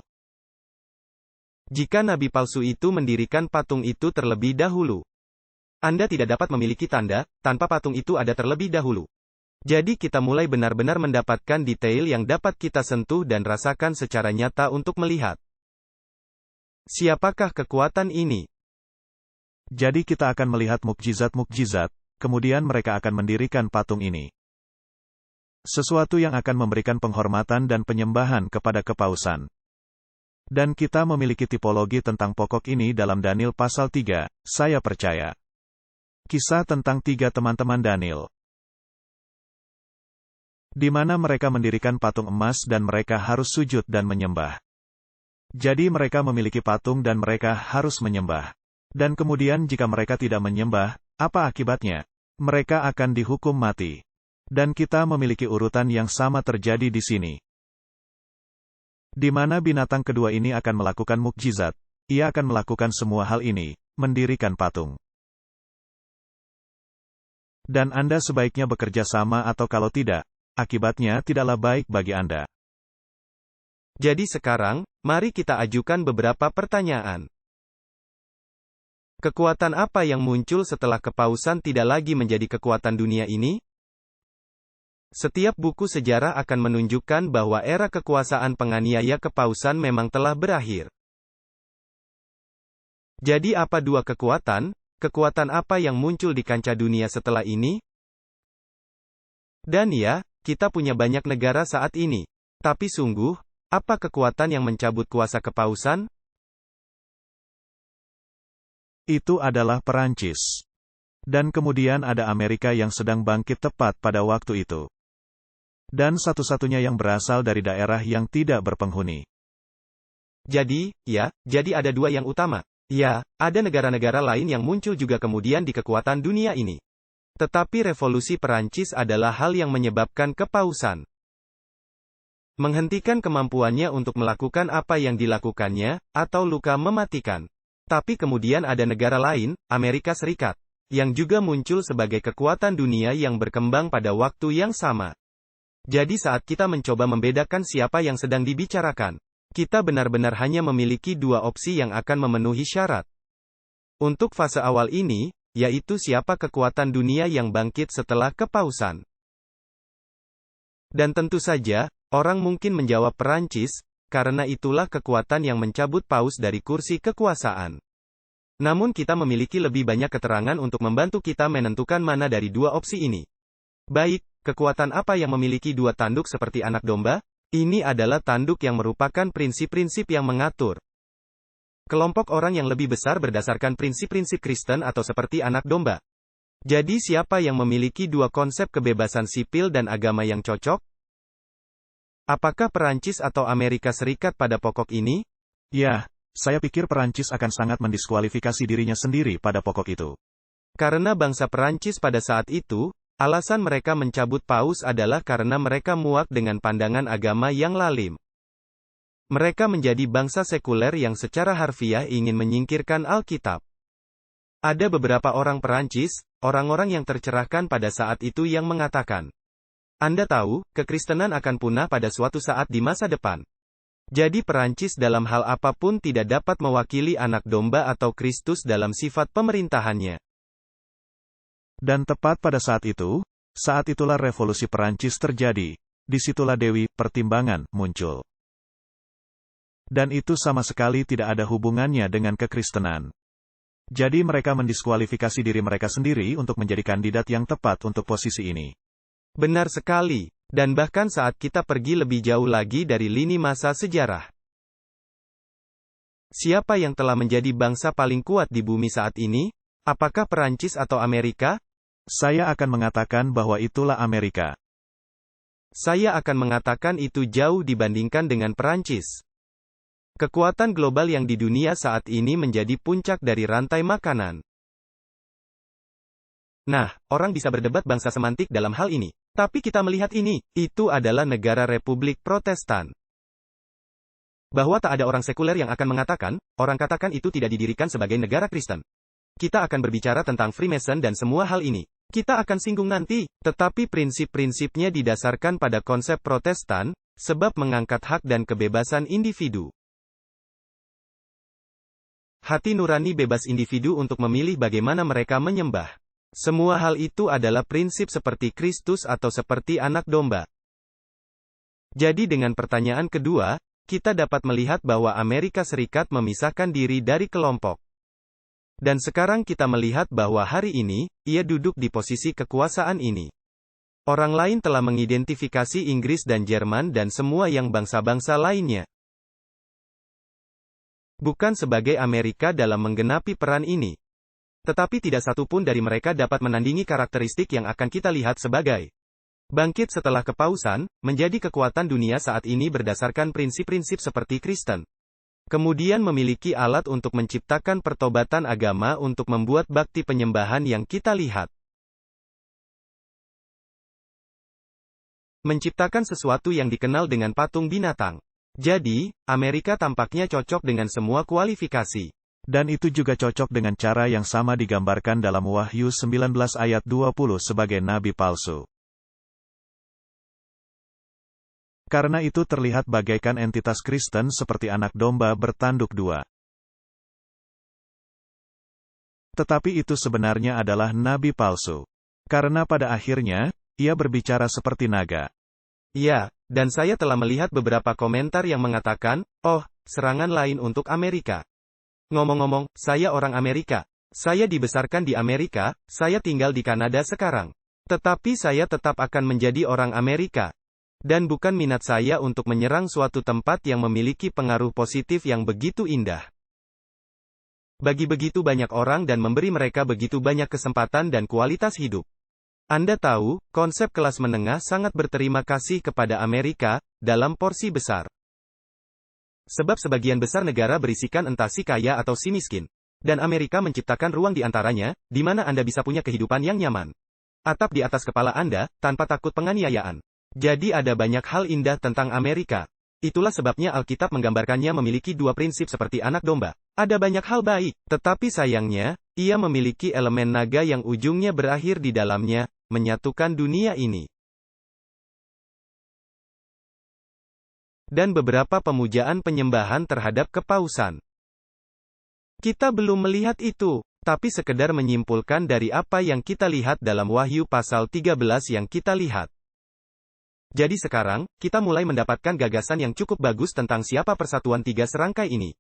jika nabi palsu itu mendirikan patung itu terlebih dahulu. Anda tidak dapat memiliki tanda, tanpa patung itu ada terlebih dahulu. Jadi kita mulai benar-benar mendapatkan detail yang dapat kita sentuh dan rasakan secara nyata untuk melihat. Siapakah kekuatan ini? Jadi kita akan melihat mukjizat-mukjizat, kemudian mereka akan mendirikan patung ini. Sesuatu yang akan memberikan penghormatan dan penyembahan kepada kepausan. Dan kita memiliki tipologi tentang pokok ini dalam Daniel pasal 3, saya percaya. Kisah tentang 3 teman-teman Daniel. Di mana mereka mendirikan patung emas dan mereka harus sujud dan menyembah. Jadi mereka memiliki patung dan mereka harus menyembah. Dan kemudian jika mereka tidak menyembah, apa akibatnya? Mereka akan dihukum mati. Dan kita memiliki urutan yang sama terjadi di sini. Di mana binatang kedua ini akan melakukan mukjizat. Ia akan melakukan semua hal ini, mendirikan patung. Dan Anda sebaiknya bekerja sama atau kalau tidak, akibatnya tidaklah baik bagi Anda. Jadi sekarang, mari kita ajukan beberapa pertanyaan. Kekuatan apa yang muncul setelah kepausan tidak lagi menjadi kekuatan dunia ini? Setiap buku sejarah akan menunjukkan bahwa era kekuasaan penganiaya kepausan memang telah berakhir. Jadi apa dua kekuatan? Kekuatan apa yang muncul di kancah dunia setelah ini? Dan ya, kita punya banyak negara saat ini. Tapi sungguh, apa kekuatan yang mencabut kuasa kepausan? Itu adalah Perancis. Dan kemudian ada Amerika yang sedang bangkit tepat pada waktu itu. Dan satu-satunya yang berasal dari daerah yang tidak berpenghuni. Jadi ada dua yang utama. Ya, ada negara-negara lain yang muncul juga kemudian di kekuatan dunia ini. Tetapi revolusi Perancis adalah hal yang menyebabkan kepausan. Menghentikan kemampuannya untuk melakukan apa yang dilakukannya, atau luka mematikan. Tapi kemudian ada negara lain, Amerika Serikat, yang juga muncul sebagai kekuatan dunia yang berkembang pada waktu yang sama. Jadi saat kita mencoba membedakan siapa yang sedang dibicarakan, kita benar-benar hanya memiliki dua opsi yang akan memenuhi syarat. Untuk fase awal ini, yaitu siapa kekuatan dunia yang bangkit setelah kepausan. Dan tentu saja, orang mungkin menjawab Perancis, karena itulah kekuatan yang mencabut paus dari kursi kekuasaan. Namun kita memiliki lebih banyak keterangan untuk membantu kita menentukan mana dari dua opsi ini. Baik, kekuatan apa yang memiliki dua tanduk seperti anak domba? Ini adalah tanduk yang merupakan prinsip-prinsip yang mengatur kelompok orang yang lebih besar berdasarkan prinsip-prinsip Kristen atau seperti anak domba. Jadi siapa yang memiliki dua konsep kebebasan sipil dan agama yang cocok? Apakah Perancis atau Amerika Serikat pada pokok ini? Ya, saya pikir Perancis akan sangat mendiskualifikasi dirinya sendiri pada pokok itu. Karena bangsa Perancis pada saat itu, alasan mereka mencabut paus adalah karena mereka muak dengan pandangan agama yang lalim. Mereka menjadi bangsa sekuler yang secara harfiah ingin menyingkirkan Alkitab. Ada beberapa orang Perancis, orang-orang yang tercerahkan pada saat itu yang mengatakan, Anda tahu, kekristenan akan punah pada suatu saat di masa depan. Jadi Perancis dalam hal apapun tidak dapat mewakili anak domba atau Kristus dalam sifat pemerintahannya. Dan tepat pada saat itulah revolusi Perancis terjadi. Disitulah Dewi Pertimbangan muncul. Dan itu sama sekali tidak ada hubungannya dengan kekristenan. Jadi mereka mendiskualifikasi diri mereka sendiri untuk menjadi kandidat yang tepat untuk posisi ini. Benar sekali. Dan bahkan saat kita pergi lebih jauh lagi dari lini masa sejarah. Siapa yang telah menjadi bangsa paling kuat di bumi saat ini? Apakah Perancis atau Amerika? Saya akan mengatakan bahwa itulah Amerika. Saya akan mengatakan itu jauh dibandingkan dengan Perancis. Kekuatan global yang di dunia saat ini menjadi puncak dari rantai makanan. Nah, orang bisa berdebat bangsa semantik dalam hal ini. Tapi kita melihat ini, itu adalah negara Republik Protestan. Bahwa tak ada orang sekuler yang akan mengatakan, orang katakan itu tidak didirikan sebagai negara Kristen. Kita akan berbicara tentang Freemason dan semua hal ini. Kita akan singgung nanti, tetapi prinsip-prinsipnya didasarkan pada konsep Protestan, sebab mengangkat hak dan kebebasan individu. Hati nurani bebas individu untuk memilih bagaimana mereka menyembah. Semua hal itu adalah prinsip seperti Kristus atau seperti anak domba. Jadi dengan pertanyaan kedua, kita dapat melihat bahwa Amerika Serikat memisahkan diri dari kelompok. Dan sekarang kita melihat bahwa hari ini, ia duduk di posisi kekuasaan ini. Orang lain telah mengidentifikasi Inggris dan Jerman dan semua yang bangsa-bangsa lainnya. Bukan sebagai Amerika dalam menggenapi peran ini. Tetapi tidak satu pun dari mereka dapat menandingi karakteristik yang akan kita lihat sebagai bangkit setelah kepausan, menjadi kekuatan dunia saat ini berdasarkan prinsip-prinsip seperti Kristen. Kemudian memiliki alat untuk menciptakan pertobatan agama untuk membuat bakti penyembahan yang kita lihat. menciptakan sesuatu yang dikenal dengan patung binatang. Jadi, Amerika tampaknya cocok dengan semua kualifikasi. Dan itu juga cocok dengan cara yang sama digambarkan dalam Wahyu 19 ayat 20 sebagai nabi palsu. Karena itu terlihat bagaikan entitas Kristen seperti anak domba bertanduk dua. Tetapi itu sebenarnya adalah nabi palsu. Karena pada akhirnya, ia berbicara seperti naga. Ya, dan saya telah melihat beberapa komentar yang mengatakan, oh, serangan lain untuk Amerika. Ngomong-ngomong, saya orang Amerika. Saya dibesarkan di Amerika, saya tinggal di Kanada sekarang. Tetapi saya tetap akan menjadi orang Amerika. Dan bukan minat saya untuk menyerang suatu tempat yang memiliki pengaruh positif yang begitu indah. Bagi begitu banyak orang dan memberi mereka begitu banyak kesempatan dan kualitas hidup. Anda tahu, konsep kelas menengah sangat berterima kasih kepada Amerika, dalam porsi besar. Sebab sebagian besar negara berisikan entah si kaya atau si miskin. Dan Amerika menciptakan ruang di antaranya, di mana Anda bisa punya kehidupan yang nyaman. Atap di atas kepala Anda, tanpa takut penganiayaan. Jadi ada banyak hal indah tentang Amerika. Itulah sebabnya Alkitab menggambarkannya memiliki dua prinsip seperti anak domba. Ada banyak hal baik, tetapi sayangnya, ia memiliki elemen naga yang ujungnya berakhir di dalamnya, menyatukan dunia ini. Dan beberapa pemujaan penyembahan terhadap kepausan. Kita belum melihat itu, tapi sekedar menyimpulkan dari apa yang kita lihat dalam Wahyu pasal 13 yang kita lihat. Jadi sekarang, kita mulai mendapatkan gagasan yang cukup bagus tentang siapa persatuan tiga serangkai ini.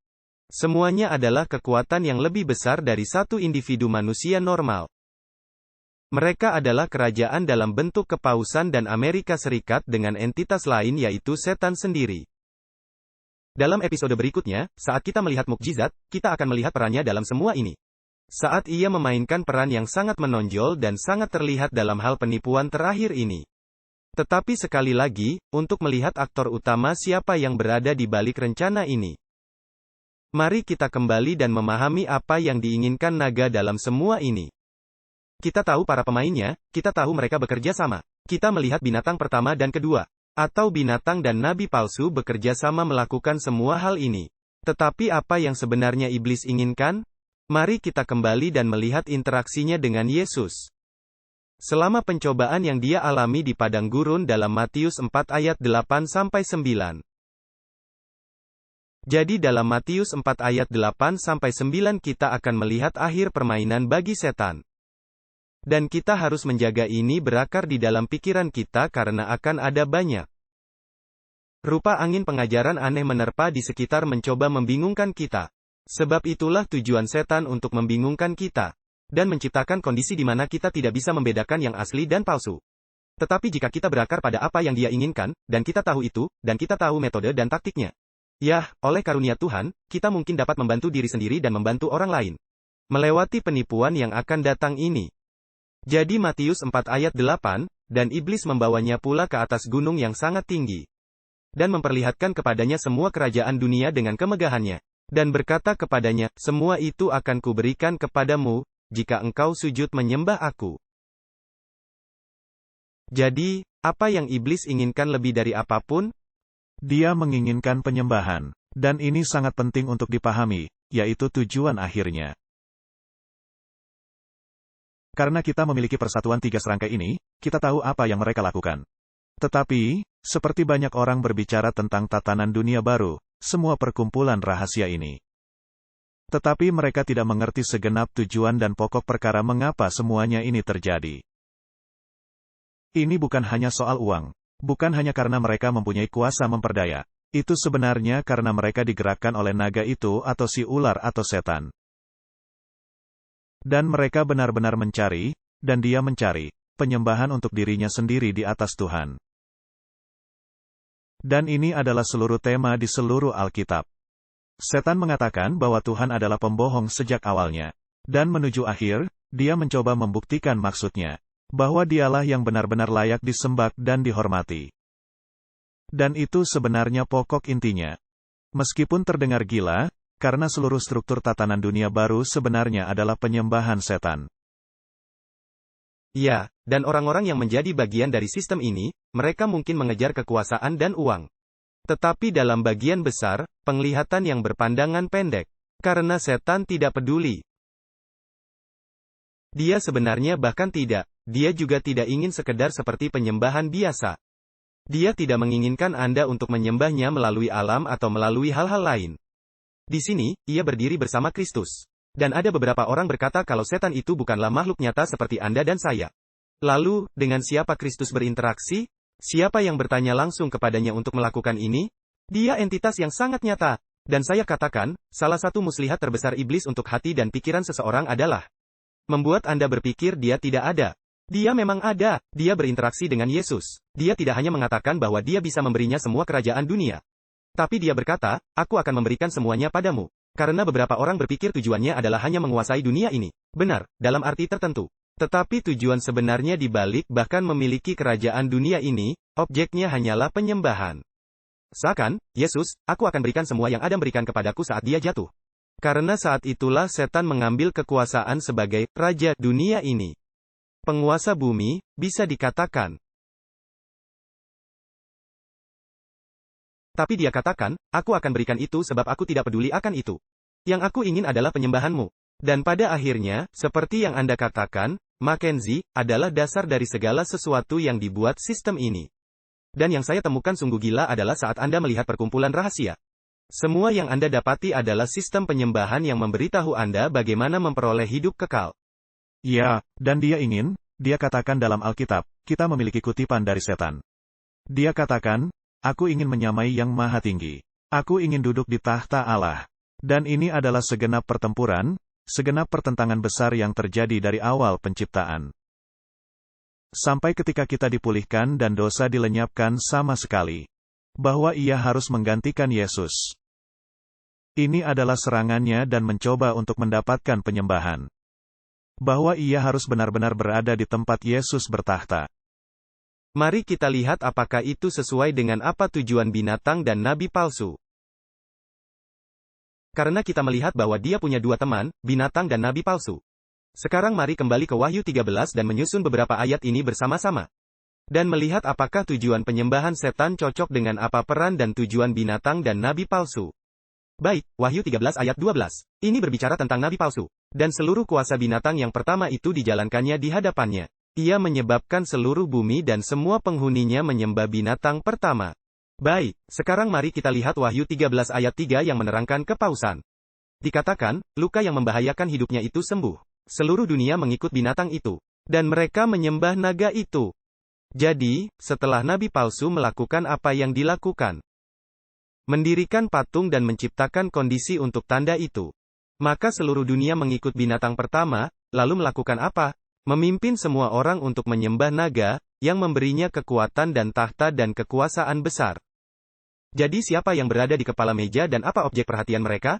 Semuanya adalah kekuatan yang lebih besar dari satu individu manusia normal. Mereka adalah kerajaan dalam bentuk kepausan dan Amerika Serikat dengan entitas lain yaitu setan sendiri. Dalam episode berikutnya, saat kita melihat mukjizat, kita akan melihat perannya dalam semua ini. Saat ia memainkan peran yang sangat menonjol dan sangat terlihat dalam hal penipuan terakhir ini. Tetapi sekali lagi, untuk melihat aktor utama siapa yang berada di balik rencana ini. Mari kita kembali dan memahami apa yang diinginkan naga dalam semua ini. Kita tahu para pemainnya, kita tahu mereka bekerja sama. Kita melihat binatang pertama dan kedua. Atau binatang dan nabi palsu bekerja sama melakukan semua hal ini. Tetapi apa yang sebenarnya iblis inginkan? Mari kita kembali dan melihat interaksinya dengan Yesus. Selama pencobaan yang dia alami di padang gurun dalam Matius 4 ayat 8-9. Jadi dalam Matius 4 ayat 8-9 kita akan melihat akhir permainan bagi setan. Dan kita harus menjaga ini berakar di dalam pikiran kita karena akan ada banyak rupa angin pengajaran aneh menerpa di sekitar mencoba membingungkan kita. Sebab itulah tujuan setan untuk membingungkan kita. Dan menciptakan kondisi di mana kita tidak bisa membedakan yang asli dan palsu. Tetapi jika kita berakar pada apa yang dia inginkan, dan kita tahu itu, dan kita tahu metode dan taktiknya. Yah, oleh karunia Tuhan, kita mungkin dapat membantu diri sendiri dan membantu orang lain. Melewati penipuan yang akan datang ini. Jadi Matius 4 ayat 8, dan iblis membawanya pula ke atas gunung yang sangat tinggi. Dan memperlihatkan kepadanya semua kerajaan dunia dengan kemegahannya. Dan berkata kepadanya, semua itu akan kuberikan kepadamu, jika engkau sujud menyembah aku. Jadi, apa yang iblis inginkan lebih dari apapun? Dia menginginkan penyembahan. Dan ini sangat penting untuk dipahami, yaitu tujuan akhirnya. Karena kita memiliki persatuan tiga serangkai ini, kita tahu apa yang mereka lakukan. Tetapi, seperti banyak orang berbicara tentang tatanan dunia baru, semua perkumpulan rahasia ini. Tetapi mereka tidak mengerti segenap tujuan dan pokok perkara mengapa semuanya ini terjadi. Ini bukan hanya soal uang. Bukan hanya karena mereka mempunyai kuasa memperdaya. Itu sebenarnya karena mereka digerakkan oleh naga itu atau si ular atau setan. Dan mereka benar-benar mencari, dan dia mencari, penyembahan untuk dirinya sendiri di atas Tuhan. Dan ini adalah seluruh tema di seluruh Alkitab. Setan mengatakan bahwa Tuhan adalah pembohong sejak awalnya. Dan menuju akhir, dia mencoba membuktikan maksudnya. Bahwa dialah yang benar-benar layak disembah dan dihormati. Dan itu sebenarnya pokok intinya. Meskipun terdengar gila, karena seluruh struktur tatanan dunia baru sebenarnya adalah penyembahan setan. Ya, dan orang-orang yang menjadi bagian dari sistem ini, mereka mungkin mengejar kekuasaan dan uang. Tetapi dalam bagian besar, penglihatan yang berpandangan pendek. Karena setan tidak peduli. Dia sebenarnya bahkan tidak. Dia juga tidak ingin sekedar seperti penyembahan biasa. Dia tidak menginginkan Anda untuk menyembahnya melalui alam atau melalui hal-hal lain. Di sini, ia berdiri bersama Kristus. Dan ada beberapa orang berkata kalau setan itu bukanlah makhluk nyata seperti Anda dan saya. Lalu, dengan siapa Kristus berinteraksi? Siapa yang bertanya langsung kepadanya untuk melakukan ini? Dia entitas yang sangat nyata. Dan saya katakan, salah satu muslihat terbesar iblis untuk hati dan pikiran seseorang adalah membuat Anda berpikir dia tidak ada. Dia memang ada. Dia berinteraksi dengan Yesus. Dia tidak hanya mengatakan bahwa dia bisa memberinya semua kerajaan dunia. Tapi dia berkata, aku akan memberikan semuanya padamu. Karena beberapa orang berpikir tujuannya adalah hanya menguasai dunia ini. Benar, dalam arti tertentu. Tetapi tujuan sebenarnya di balik bahkan memiliki kerajaan dunia ini, objeknya hanyalah penyembahan. Seakan, Yesus, aku akan berikan semua yang Adam berikan kepadaku saat dia jatuh. Karena saat itulah setan mengambil kekuasaan sebagai raja dunia ini. Penguasa bumi, bisa dikatakan. Tapi dia katakan, aku akan berikan itu sebab aku tidak peduli akan itu. Yang aku ingin adalah penyembahanmu. Dan pada akhirnya, seperti yang Anda katakan, Mackenzie, adalah dasar dari segala sesuatu yang dibuat sistem ini. Dan yang saya temukan sungguh gila adalah saat Anda melihat perkumpulan rahasia. Semua yang Anda dapati adalah sistem penyembahan yang memberitahu Anda bagaimana memperoleh hidup kekal. Ya, dan dia katakan dalam Alkitab, kita memiliki kutipan dari setan. Dia katakan, aku ingin menyamai yang maha tinggi. Aku ingin duduk di tahta Allah. Dan ini adalah segenap pertempuran, segenap pertentangan besar yang terjadi dari awal penciptaan. Sampai ketika kita dipulihkan dan dosa dilenyapkan sama sekali. Bahwa ia harus menggantikan Yesus. Ini adalah serangannya dan mencoba untuk mendapatkan penyembahan. Bahwa ia harus benar-benar berada di tempat Yesus bertahta. Mari kita lihat apakah itu sesuai dengan apa tujuan binatang dan nabi palsu. Karena kita melihat bahwa dia punya dua teman, binatang dan nabi palsu. Sekarang mari kembali ke Wahyu 13 dan menyusun beberapa ayat ini bersama-sama. Dan melihat apakah tujuan penyembahan setan cocok dengan apa peran dan tujuan binatang dan nabi palsu. Baik, Wahyu 13 ayat 12. Ini berbicara tentang nabi palsu. Dan seluruh kuasa binatang yang pertama itu dijalankannya di hadapannya. Ia menyebabkan seluruh bumi dan semua penghuninya menyembah binatang pertama. Baik, sekarang mari kita lihat Wahyu 13 ayat 3 yang menerangkan kepausan. Dikatakan, luka yang membahayakan hidupnya itu sembuh. Seluruh dunia mengikut binatang itu. Dan mereka menyembah naga itu. Jadi, setelah nabi palsu melakukan apa yang dilakukan, mendirikan patung dan menciptakan kondisi untuk tanda itu, maka seluruh dunia mengikut binatang pertama, lalu melakukan apa? Memimpin semua orang untuk menyembah naga, yang memberinya kekuatan dan tahta dan kekuasaan besar. Jadi siapa yang berada di kepala meja dan apa objek perhatian mereka?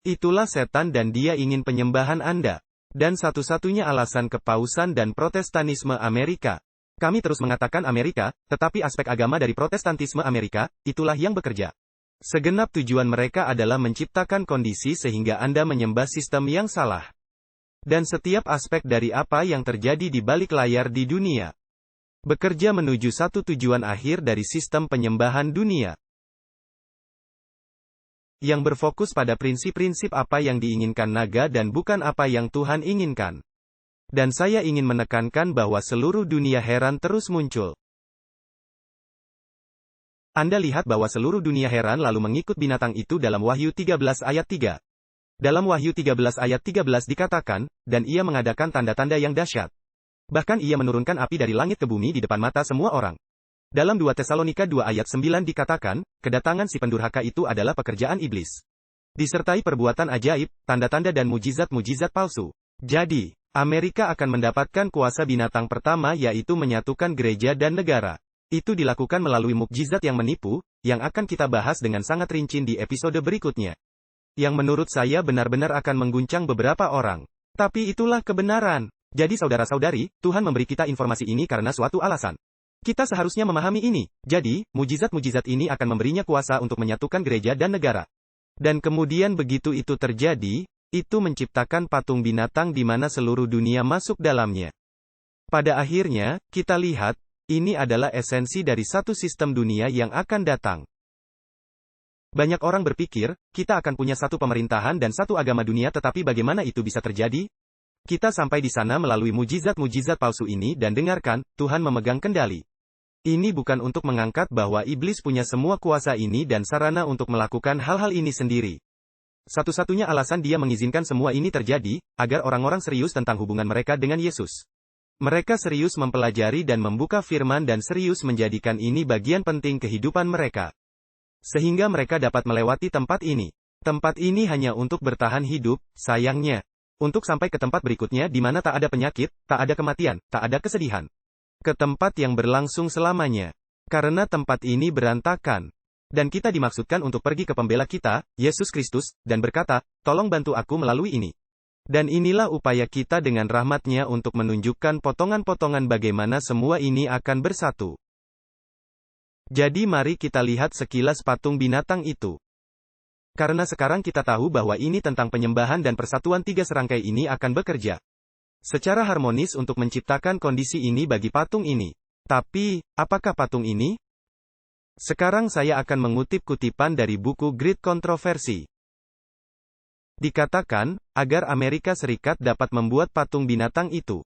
Itulah setan dan dia ingin penyembahan Anda. Dan satu-satunya alasan kepausan dan protestanisme Amerika. Kami terus mengatakan Amerika, tetapi aspek agama dari protestantisme Amerika, itulah yang bekerja. Segenap tujuan mereka adalah menciptakan kondisi sehingga Anda menyembah sistem yang salah. Dan setiap aspek dari apa yang terjadi di balik layar di dunia, bekerja menuju satu tujuan akhir dari sistem penyembahan dunia. Yang berfokus pada prinsip-prinsip apa yang diinginkan naga dan bukan apa yang Tuhan inginkan. Dan saya ingin menekankan bahwa seluruh dunia heran terus muncul. Anda lihat bahwa seluruh dunia heran lalu mengikut binatang itu dalam Wahyu 13 ayat 3. Dalam Wahyu 13 ayat 13 dikatakan, dan ia mengadakan tanda-tanda yang dahsyat. Bahkan ia menurunkan api dari langit ke bumi di depan mata semua orang. Dalam 2 Tesalonika 2 ayat 9 dikatakan, kedatangan si pendurhaka itu adalah pekerjaan iblis. Disertai perbuatan ajaib, tanda-tanda dan mujizat-mujizat palsu. Jadi, Amerika akan mendapatkan kuasa binatang pertama yaitu menyatukan gereja dan negara. Itu dilakukan melalui mukjizat yang menipu, yang akan kita bahas dengan sangat rinci di episode berikutnya. Yang menurut saya benar-benar akan mengguncang beberapa orang. Tapi itulah kebenaran. Jadi saudara-saudari, Tuhan memberi kita informasi ini karena suatu alasan. Kita seharusnya memahami ini. Jadi, mujizat-mujizat ini akan memberinya kuasa untuk menyatukan gereja dan negara. Dan kemudian begitu itu terjadi, itu menciptakan patung binatang di mana seluruh dunia masuk dalamnya. Pada akhirnya, kita lihat, ini adalah esensi dari satu sistem dunia yang akan datang. Banyak orang berpikir, kita akan punya satu pemerintahan dan satu agama dunia, tetapi bagaimana itu bisa terjadi? Kita sampai di sana melalui mujizat-mujizat palsu ini dan dengarkan, Tuhan memegang kendali. Ini bukan untuk mengangkat bahwa iblis punya semua kuasa ini dan sarana untuk melakukan hal-hal ini sendiri. Satu-satunya alasan dia mengizinkan semua ini terjadi, agar orang-orang serius tentang hubungan mereka dengan Yesus. Mereka serius mempelajari dan membuka firman dan serius menjadikan ini bagian penting kehidupan mereka. Sehingga mereka dapat melewati tempat ini. Tempat ini hanya untuk bertahan hidup, sayangnya. Untuk sampai ke tempat berikutnya di mana tak ada penyakit, tak ada kematian, tak ada kesedihan. Ke tempat yang berlangsung selamanya. Karena tempat ini berantakan. Dan kita dimaksudkan untuk pergi ke pembela kita, Yesus Kristus, dan berkata, tolong bantu aku melalui ini. Dan inilah upaya kita dengan rahmat-Nya untuk menunjukkan potongan-potongan bagaimana semua ini akan bersatu. Jadi mari kita lihat sekilas patung binatang itu. Karena sekarang kita tahu bahwa ini tentang penyembahan dan persatuan tiga serangkai ini akan bekerja secara harmonis untuk menciptakan kondisi ini bagi patung ini. Tapi, apakah patung ini? Sekarang saya akan mengutip kutipan dari buku Great Controversy. Dikatakan, agar Amerika Serikat dapat membuat patung binatang itu,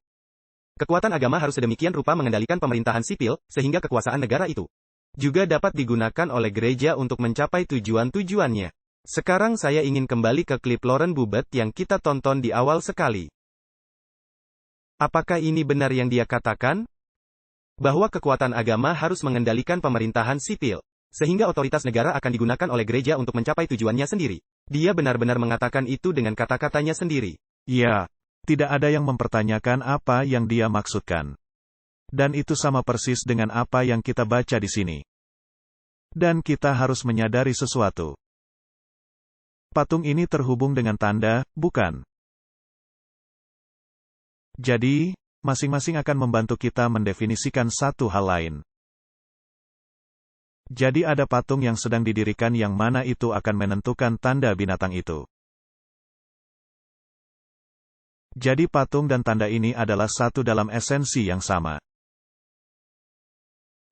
kekuatan agama harus sedemikian rupa mengendalikan pemerintahan sipil, sehingga kekuasaan negara itu juga dapat digunakan oleh gereja untuk mencapai tujuan-tujuannya. Sekarang saya ingin kembali ke klip Lauren Bubet yang kita tonton di awal sekali. Apakah ini benar yang dia katakan? Bahwa kekuatan agama harus mengendalikan pemerintahan sipil, sehingga otoritas negara akan digunakan oleh gereja untuk mencapai tujuannya sendiri. Dia benar-benar mengatakan itu dengan kata-katanya sendiri. Ya, tidak ada yang mempertanyakan apa yang dia maksudkan. Dan itu sama persis dengan apa yang kita baca di sini. Dan kita harus menyadari sesuatu. Patung ini terhubung dengan tanda, bukan? Jadi, masing-masing akan membantu kita mendefinisikan satu hal lain. Jadi ada patung yang sedang didirikan yang mana itu akan menentukan tanda binatang itu. Jadi patung dan tanda ini adalah satu dalam esensi yang sama.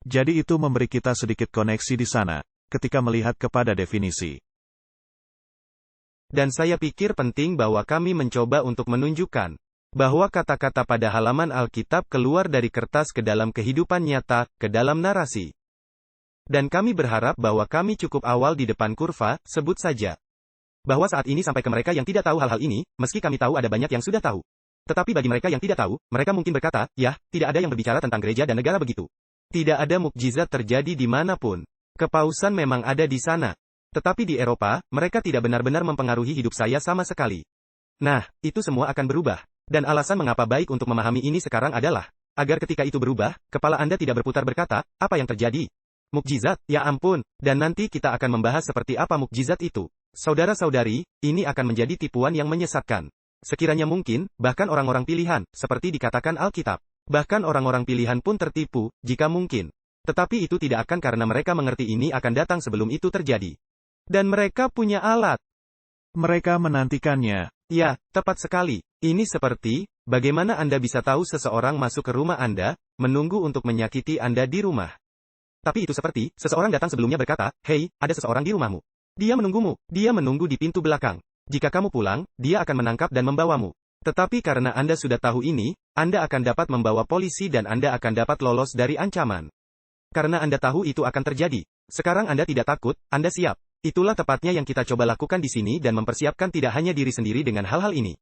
Jadi itu memberi kita sedikit koneksi di sana, ketika melihat kepada definisi. Dan saya pikir penting bahwa kami mencoba untuk menunjukkan bahwa kata-kata pada halaman Alkitab keluar dari kertas ke dalam kehidupan nyata, ke dalam narasi. Dan kami berharap bahwa kami cukup awal di depan kurva, sebut saja. Bahwa saat ini sampai ke mereka yang tidak tahu hal-hal ini, meski kami tahu ada banyak yang sudah tahu. Tetapi bagi mereka yang tidak tahu, mereka mungkin berkata, ya, tidak ada yang berbicara tentang gereja dan negara begitu. Tidak ada mukjizat terjadi di manapun. Kepausan memang ada di sana. Tetapi di Eropa, mereka tidak benar-benar mempengaruhi hidup saya sama sekali. Nah, itu semua akan berubah. Dan alasan mengapa baik untuk memahami ini sekarang adalah, agar ketika itu berubah, kepala Anda tidak berputar berkata, apa yang terjadi? Mukjizat, ya ampun, dan nanti kita akan membahas seperti apa mukjizat itu. Saudara-saudari, ini akan menjadi tipuan yang menyesatkan. Sekiranya mungkin, bahkan orang-orang pilihan, seperti dikatakan Alkitab. Bahkan orang-orang pilihan pun tertipu, jika mungkin. Tetapi itu tidak akan karena mereka mengerti ini akan datang sebelum itu terjadi. Dan mereka punya alat. Mereka menantikannya. Ya, tepat sekali. Ini seperti, bagaimana Anda bisa tahu seseorang masuk ke rumah Anda, menunggu untuk menyakiti Anda di rumah. Tapi itu seperti, seseorang datang sebelumnya berkata, hei, ada seseorang di rumahmu. Dia menunggumu, dia menunggu di pintu belakang. Jika kamu pulang, dia akan menangkap dan membawamu. Tetapi karena Anda sudah tahu ini, Anda akan dapat membawa polisi dan Anda akan dapat lolos dari ancaman. Karena Anda tahu itu akan terjadi. Sekarang Anda tidak takut, Anda siap. Itulah tepatnya yang kita coba lakukan di sini dan mempersiapkan tidak hanya diri sendiri dengan hal-hal ini.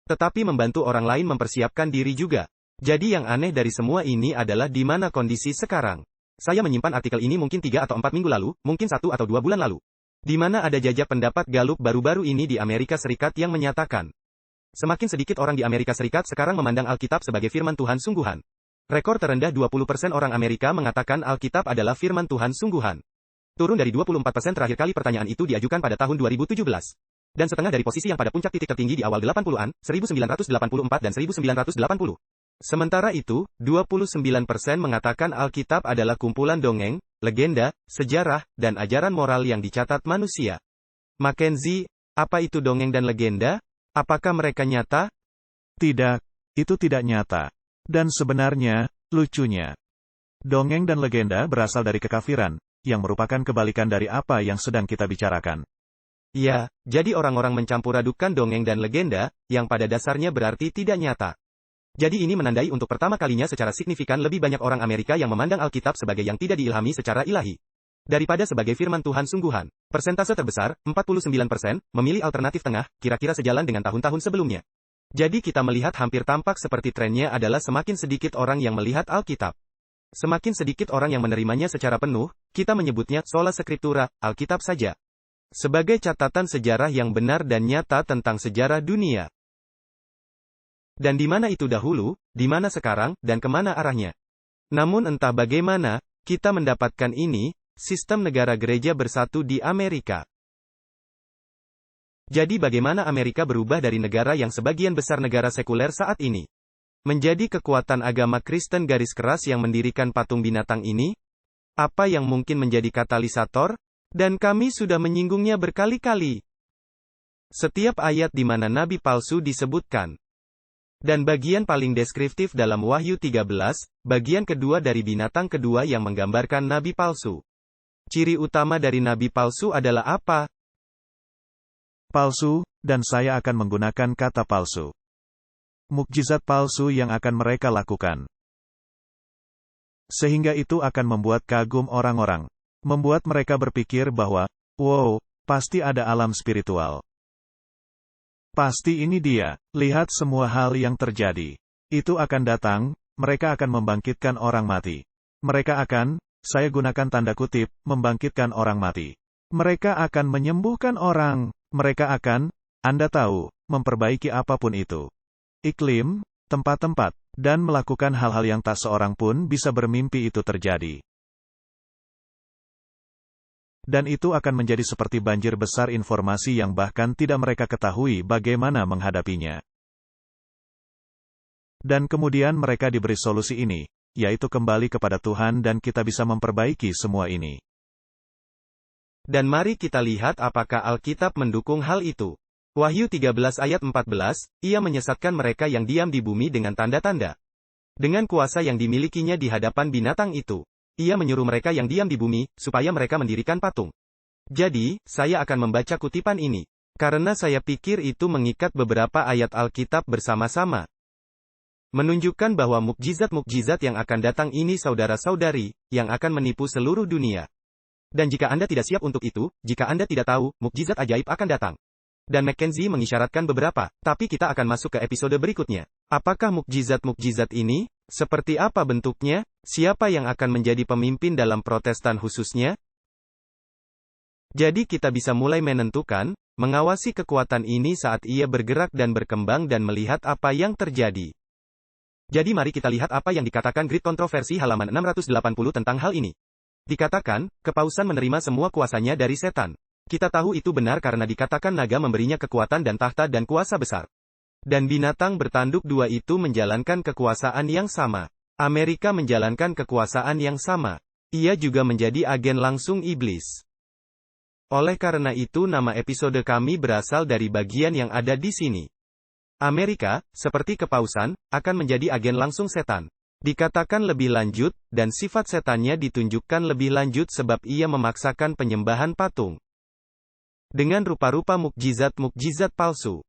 Tetapi membantu orang lain mempersiapkan diri juga. Jadi yang aneh dari semua ini adalah di mana kondisi sekarang. Saya menyimpan artikel ini mungkin 3 atau 4 minggu lalu, mungkin 1 atau 2 bulan lalu. Di mana ada jajak pendapat Gallup baru-baru ini di Amerika Serikat yang menyatakan, semakin sedikit orang di Amerika Serikat sekarang memandang Alkitab sebagai firman Tuhan sungguhan. Rekor terendah 20% orang Amerika mengatakan Alkitab adalah firman Tuhan sungguhan. Turun dari 24% terakhir kali pertanyaan itu diajukan pada tahun 2017. Dan setengah dari posisi yang pada puncak titik tertinggi di awal 80-an, 1984 dan 1980. Sementara itu, 29% mengatakan Alkitab adalah kumpulan dongeng, legenda, sejarah, dan ajaran moral yang dicatat manusia. Mackenzie, apa itu dongeng dan legenda? Apakah mereka nyata? Tidak, itu tidak nyata. Dan sebenarnya, lucunya, dongeng dan legenda berasal dari kekafiran, yang merupakan kebalikan dari apa yang sedang kita bicarakan. Ya, jadi orang-orang mencampur adukan dongeng dan legenda, yang pada dasarnya berarti tidak nyata. Jadi ini menandai untuk pertama kalinya secara signifikan lebih banyak orang Amerika yang memandang Alkitab sebagai yang tidak diilhami secara ilahi. Daripada sebagai firman Tuhan sungguhan. Persentase terbesar, 49%, memilih alternatif tengah, kira-kira sejalan dengan tahun-tahun sebelumnya. Jadi kita melihat hampir tampak seperti trennya adalah semakin sedikit orang yang melihat Alkitab. Semakin sedikit orang yang menerimanya secara penuh, kita menyebutnya sola scriptura, Alkitab saja. Sebagai catatan sejarah yang benar dan nyata tentang sejarah dunia. Dan di mana itu dahulu, di mana sekarang, dan kemana arahnya. Namun entah bagaimana, kita mendapatkan ini, sistem negara gereja bersatu di Amerika. Jadi bagaimana Amerika berubah dari negara yang sebagian besar negara sekuler saat ini? Menjadi kekuatan agama Kristen garis keras yang mendirikan patung binatang ini? Apa yang mungkin menjadi katalisator? Dan kami sudah menyinggungnya berkali-kali. Setiap ayat di mana nabi palsu disebutkan. Dan bagian paling deskriptif dalam Wahyu 13, bagian kedua dari binatang kedua yang menggambarkan nabi palsu. Ciri utama dari nabi palsu adalah apa? Palsu, dan saya akan menggunakan kata palsu. Mukjizat palsu yang akan mereka lakukan. Sehingga itu akan membuat kagum orang-orang. Membuat mereka berpikir bahwa, wow, pasti ada alam spiritual. Pasti ini dia, lihat semua hal yang terjadi. Itu akan datang, mereka akan membangkitkan orang mati. Mereka akan, saya gunakan tanda kutip, membangkitkan orang mati. Mereka akan menyembuhkan orang, mereka akan, Anda tahu, memperbaiki apapun itu. Iklim, tempat-tempat, dan melakukan hal-hal yang tak seorang pun bisa bermimpi itu terjadi. Dan itu akan menjadi seperti banjir besar informasi yang bahkan tidak mereka ketahui bagaimana menghadapinya. Dan kemudian mereka diberi solusi ini, yaitu kembali kepada Tuhan dan kita bisa memperbaiki semua ini. Dan mari kita lihat apakah Alkitab mendukung hal itu. Wahyu 13 ayat 14, ia menyesatkan mereka yang diam di bumi dengan tanda-tanda. Dengan kuasa yang dimilikinya di hadapan binatang itu. Ia menyuruh mereka yang diam di bumi, supaya mereka mendirikan patung. Jadi, saya akan membaca kutipan ini. Karena saya pikir itu mengikat beberapa ayat Alkitab bersama-sama. Menunjukkan bahwa mukjizat-mukjizat yang akan datang ini saudara-saudari, yang akan menipu seluruh dunia. Dan jika Anda tidak siap untuk itu, jika Anda tidak tahu, mukjizat ajaib akan datang. Dan Mackenzie mengisyaratkan beberapa, tapi kita akan masuk ke episode berikutnya. Apakah mukjizat-mukjizat ini? Seperti apa bentuknya? Siapa yang akan menjadi pemimpin dalam Protestan khususnya? Jadi kita bisa mulai menentukan, mengawasi kekuatan ini saat ia bergerak dan berkembang dan melihat apa yang terjadi. Jadi mari kita lihat apa yang dikatakan Great Kontroversi halaman 680 tentang hal ini. Dikatakan, kepausan menerima semua kuasanya dari setan. Kita tahu itu benar karena dikatakan naga memberinya kekuatan dan tahta dan kuasa besar. Dan binatang bertanduk dua itu menjalankan kekuasaan yang sama. Amerika menjalankan kekuasaan yang sama. Ia juga menjadi agen langsung iblis. Oleh karena itu nama episode kami berasal dari bagian yang ada di sini. Amerika, seperti kepausan, akan menjadi agen langsung setan. Dikatakan lebih lanjut, dan sifat setannya ditunjukkan lebih lanjut sebab ia memaksakan penyembahan patung. Dengan rupa-rupa mukjizat-mukjizat palsu.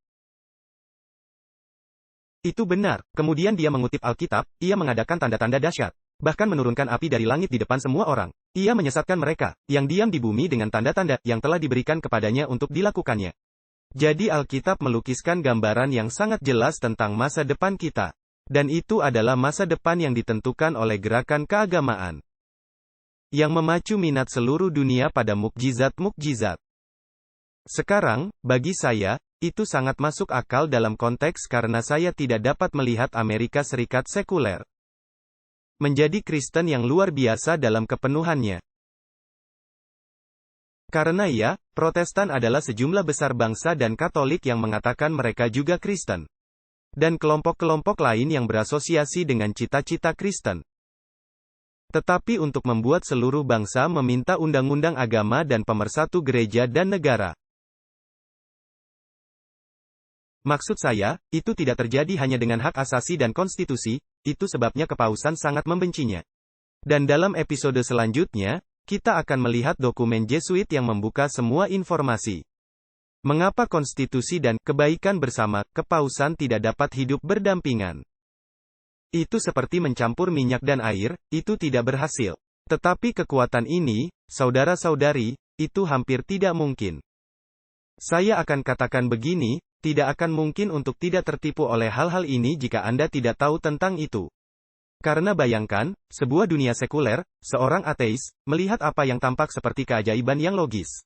Itu benar. Kemudian dia mengutip Alkitab, ia mengadakan tanda-tanda dahsyat. Bahkan menurunkan api dari langit di depan semua orang. Ia menyesatkan mereka, yang diam di bumi dengan tanda-tanda yang telah diberikan kepadanya untuk dilakukannya. Jadi Alkitab melukiskan gambaran yang sangat jelas tentang masa depan kita. Dan itu adalah masa depan yang ditentukan oleh gerakan keagamaan. Yang memacu minat seluruh dunia pada mukjizat-mukjizat. Sekarang, bagi saya, itu sangat masuk akal dalam konteks karena saya tidak dapat melihat Amerika Serikat sekuler menjadi Kristen yang luar biasa dalam kepenuhannya. Karena ya, Protestan adalah sejumlah besar bangsa dan Katolik yang mengatakan mereka juga Kristen. Dan kelompok-kelompok lain yang berasosiasi dengan cita-cita Kristen. Tetapi untuk membuat seluruh bangsa meminta undang-undang agama dan pemersatu gereja dan negara. Maksud saya, itu tidak terjadi hanya dengan hak asasi dan konstitusi, itu sebabnya kepausan sangat membencinya. Dan dalam episode selanjutnya, kita akan melihat dokumen Jesuit yang membuka semua informasi. Mengapa konstitusi dan kebaikan bersama kepausan tidak dapat hidup berdampingan? Itu seperti mencampur minyak dan air, itu tidak berhasil. Tetapi kekuatan ini, saudara-saudari, itu hampir tidak mungkin. Saya akan katakan begini, tidak akan mungkin untuk tidak tertipu oleh hal-hal ini jika Anda tidak tahu tentang itu. Karena bayangkan, sebuah dunia sekuler, seorang ateis, melihat apa yang tampak seperti keajaiban yang logis.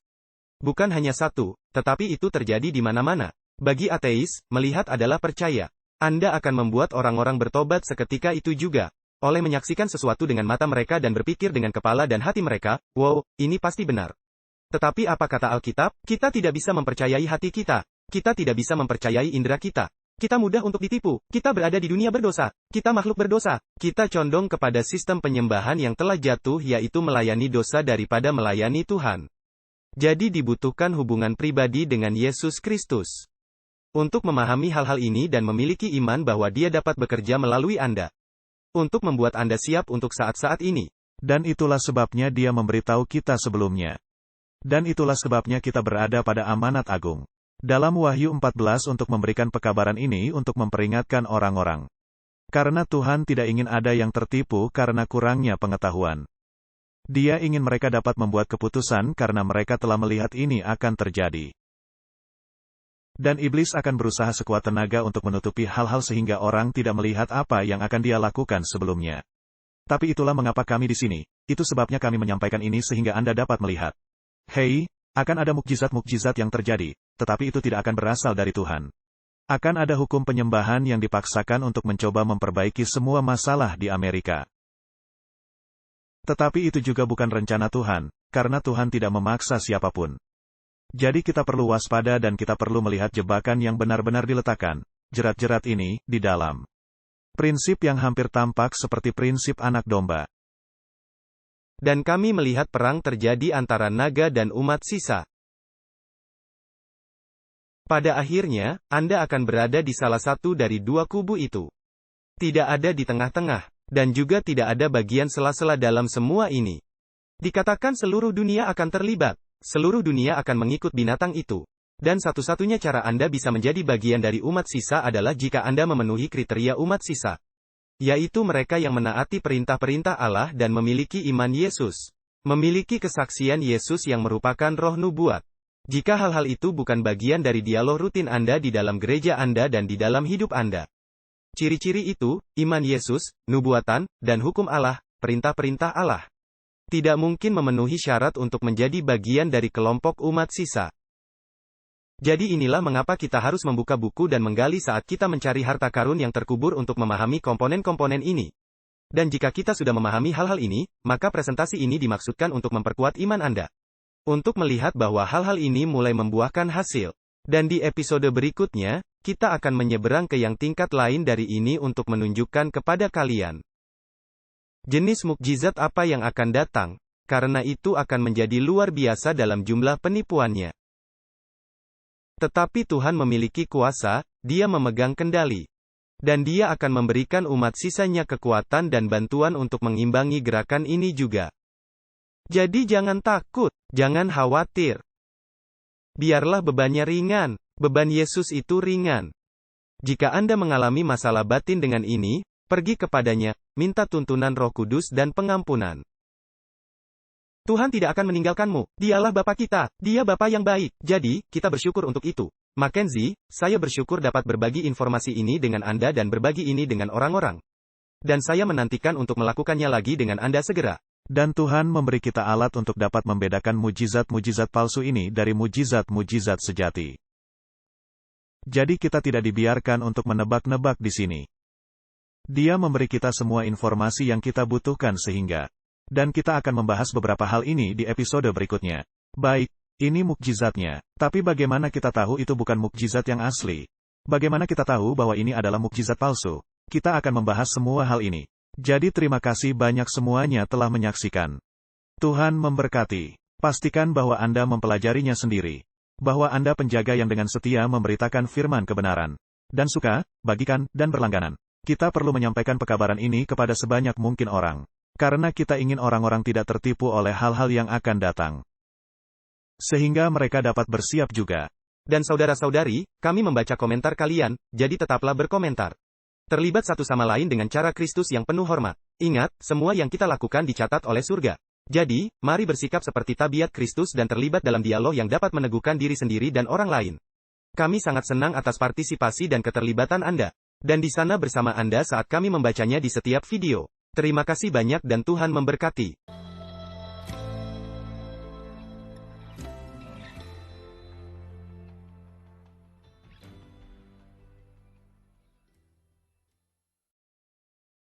Bukan hanya satu, tetapi itu terjadi di mana-mana. Bagi ateis, melihat adalah percaya. Anda akan membuat orang-orang bertobat seketika itu juga. Oleh menyaksikan sesuatu dengan mata mereka dan berpikir dengan kepala dan hati mereka, wow, ini pasti benar. Tetapi apa kata Alkitab? Kita tidak bisa mempercayai hati kita. Kita tidak bisa mempercayai indera kita. Kita mudah untuk ditipu. Kita berada di dunia berdosa. Kita makhluk berdosa. Kita condong kepada sistem penyembahan yang telah jatuh, yaitu melayani dosa daripada melayani Tuhan. Jadi dibutuhkan hubungan pribadi dengan Yesus Kristus. Untuk memahami hal-hal ini dan memiliki iman bahwa Dia dapat bekerja melalui Anda. Untuk membuat Anda siap untuk saat-saat ini. Dan itulah sebabnya Dia memberitahu kita sebelumnya. Dan itulah sebabnya kita berada pada amanat agung. Dalam Wahyu 14 untuk memberikan pekabaran ini untuk memperingatkan orang-orang. Karena Tuhan tidak ingin ada yang tertipu karena kurangnya pengetahuan. Dia ingin mereka dapat membuat keputusan karena mereka telah melihat ini akan terjadi. Dan iblis akan berusaha sekuat tenaga untuk menutupi hal-hal sehingga orang tidak melihat apa yang akan dia lakukan sebelumnya. Tapi itulah mengapa kami di sini. Itu sebabnya kami menyampaikan ini sehingga Anda dapat melihat. Hei, akan ada mukjizat-mukjizat yang terjadi, tetapi itu tidak akan berasal dari Tuhan. Akan ada hukum penyembahan yang dipaksakan untuk mencoba memperbaiki semua masalah di Amerika. Tetapi itu juga bukan rencana Tuhan, karena Tuhan tidak memaksa siapapun. Jadi kita perlu waspada dan kita perlu melihat jebakan yang benar-benar diletakkan, jerat-jerat ini, di dalam. Prinsip yang hampir tampak seperti prinsip anak domba. Dan kami melihat perang terjadi antara naga dan umat sisa. Pada akhirnya, Anda akan berada di salah satu dari dua kubu itu. Tidak ada di tengah-tengah, dan juga tidak ada bagian sela-sela dalam semua ini. Dikatakan seluruh dunia akan terlibat. Seluruh dunia akan mengikut binatang itu. Dan satu-satunya cara Anda bisa menjadi bagian dari umat sisa adalah jika Anda memenuhi kriteria umat sisa. Yaitu mereka yang menaati perintah-perintah Allah dan memiliki iman Yesus. Memiliki kesaksian Yesus yang merupakan roh nubuat. Jika hal-hal itu bukan bagian dari dialog rutin Anda di dalam gereja Anda dan di dalam hidup Anda. Ciri-ciri itu, iman Yesus, nubuatan, dan hukum Allah, perintah-perintah Allah. Tidak mungkin memenuhi syarat untuk menjadi bagian dari kelompok umat sisa. Jadi inilah mengapa kita harus membuka buku dan menggali saat kita mencari harta karun yang terkubur untuk memahami komponen-komponen ini. Dan jika kita sudah memahami hal-hal ini, maka presentasi ini dimaksudkan untuk memperkuat iman Anda. Untuk melihat bahwa hal-hal ini mulai membuahkan hasil. Dan di episode berikutnya, kita akan menyeberang ke yang tingkat lain dari ini untuk menunjukkan kepada kalian jenis mukjizat apa yang akan datang, karena itu akan menjadi luar biasa dalam jumlah penipuannya. Tetapi Tuhan memiliki kuasa, Dia memegang kendali. Dan Dia akan memberikan umat sisanya kekuatan dan bantuan untuk mengimbangi gerakan ini juga. Jadi jangan takut, jangan khawatir. Biarlah bebannya ringan, beban Yesus itu ringan. Jika Anda mengalami masalah batin dengan ini, pergi kepadanya, minta tuntunan Roh Kudus dan pengampunan. Tuhan tidak akan meninggalkanmu, Dialah Bapa kita, Dia Bapa yang baik, jadi, kita bersyukur untuk itu. Mackenzie, saya bersyukur dapat berbagi informasi ini dengan Anda dan berbagi ini dengan orang-orang. Dan saya menantikan untuk melakukannya lagi dengan Anda segera. Dan Tuhan memberi kita alat untuk dapat membedakan mujizat-mujizat palsu ini dari mujizat-mujizat sejati. Jadi kita tidak dibiarkan untuk menebak-nebak di sini. Dia memberi kita semua informasi yang kita butuhkan sehingga. Dan kita akan membahas beberapa hal ini di episode berikutnya. Baik, ini mukjizatnya. Tapi bagaimana kita tahu itu bukan mukjizat yang asli? Bagaimana kita tahu bahwa ini adalah mukjizat palsu? Kita akan membahas semua hal ini. Jadi terima kasih banyak semuanya telah menyaksikan. Tuhan memberkati. Pastikan bahwa Anda mempelajarinya sendiri. Bahwa Anda penjaga yang dengan setia memberitakan firman kebenaran. Dan suka, bagikan, dan berlangganan. Kita perlu menyampaikan pekabaran ini kepada sebanyak mungkin orang. Karena kita ingin orang-orang tidak tertipu oleh hal-hal yang akan datang. Sehingga mereka dapat bersiap juga. Dan saudara-saudari, kami membaca komentar kalian, jadi tetaplah berkomentar. Terlibat satu sama lain dengan cara Kristus yang penuh hormat. Ingat, semua yang kita lakukan dicatat oleh surga. Jadi, mari bersikap seperti tabiat Kristus dan terlibat dalam dialog yang dapat meneguhkan diri sendiri dan orang lain. Kami sangat senang atas partisipasi dan keterlibatan Anda. Dan di sana bersama Anda saat kami membacanya di setiap video. Terima kasih banyak dan Tuhan memberkati.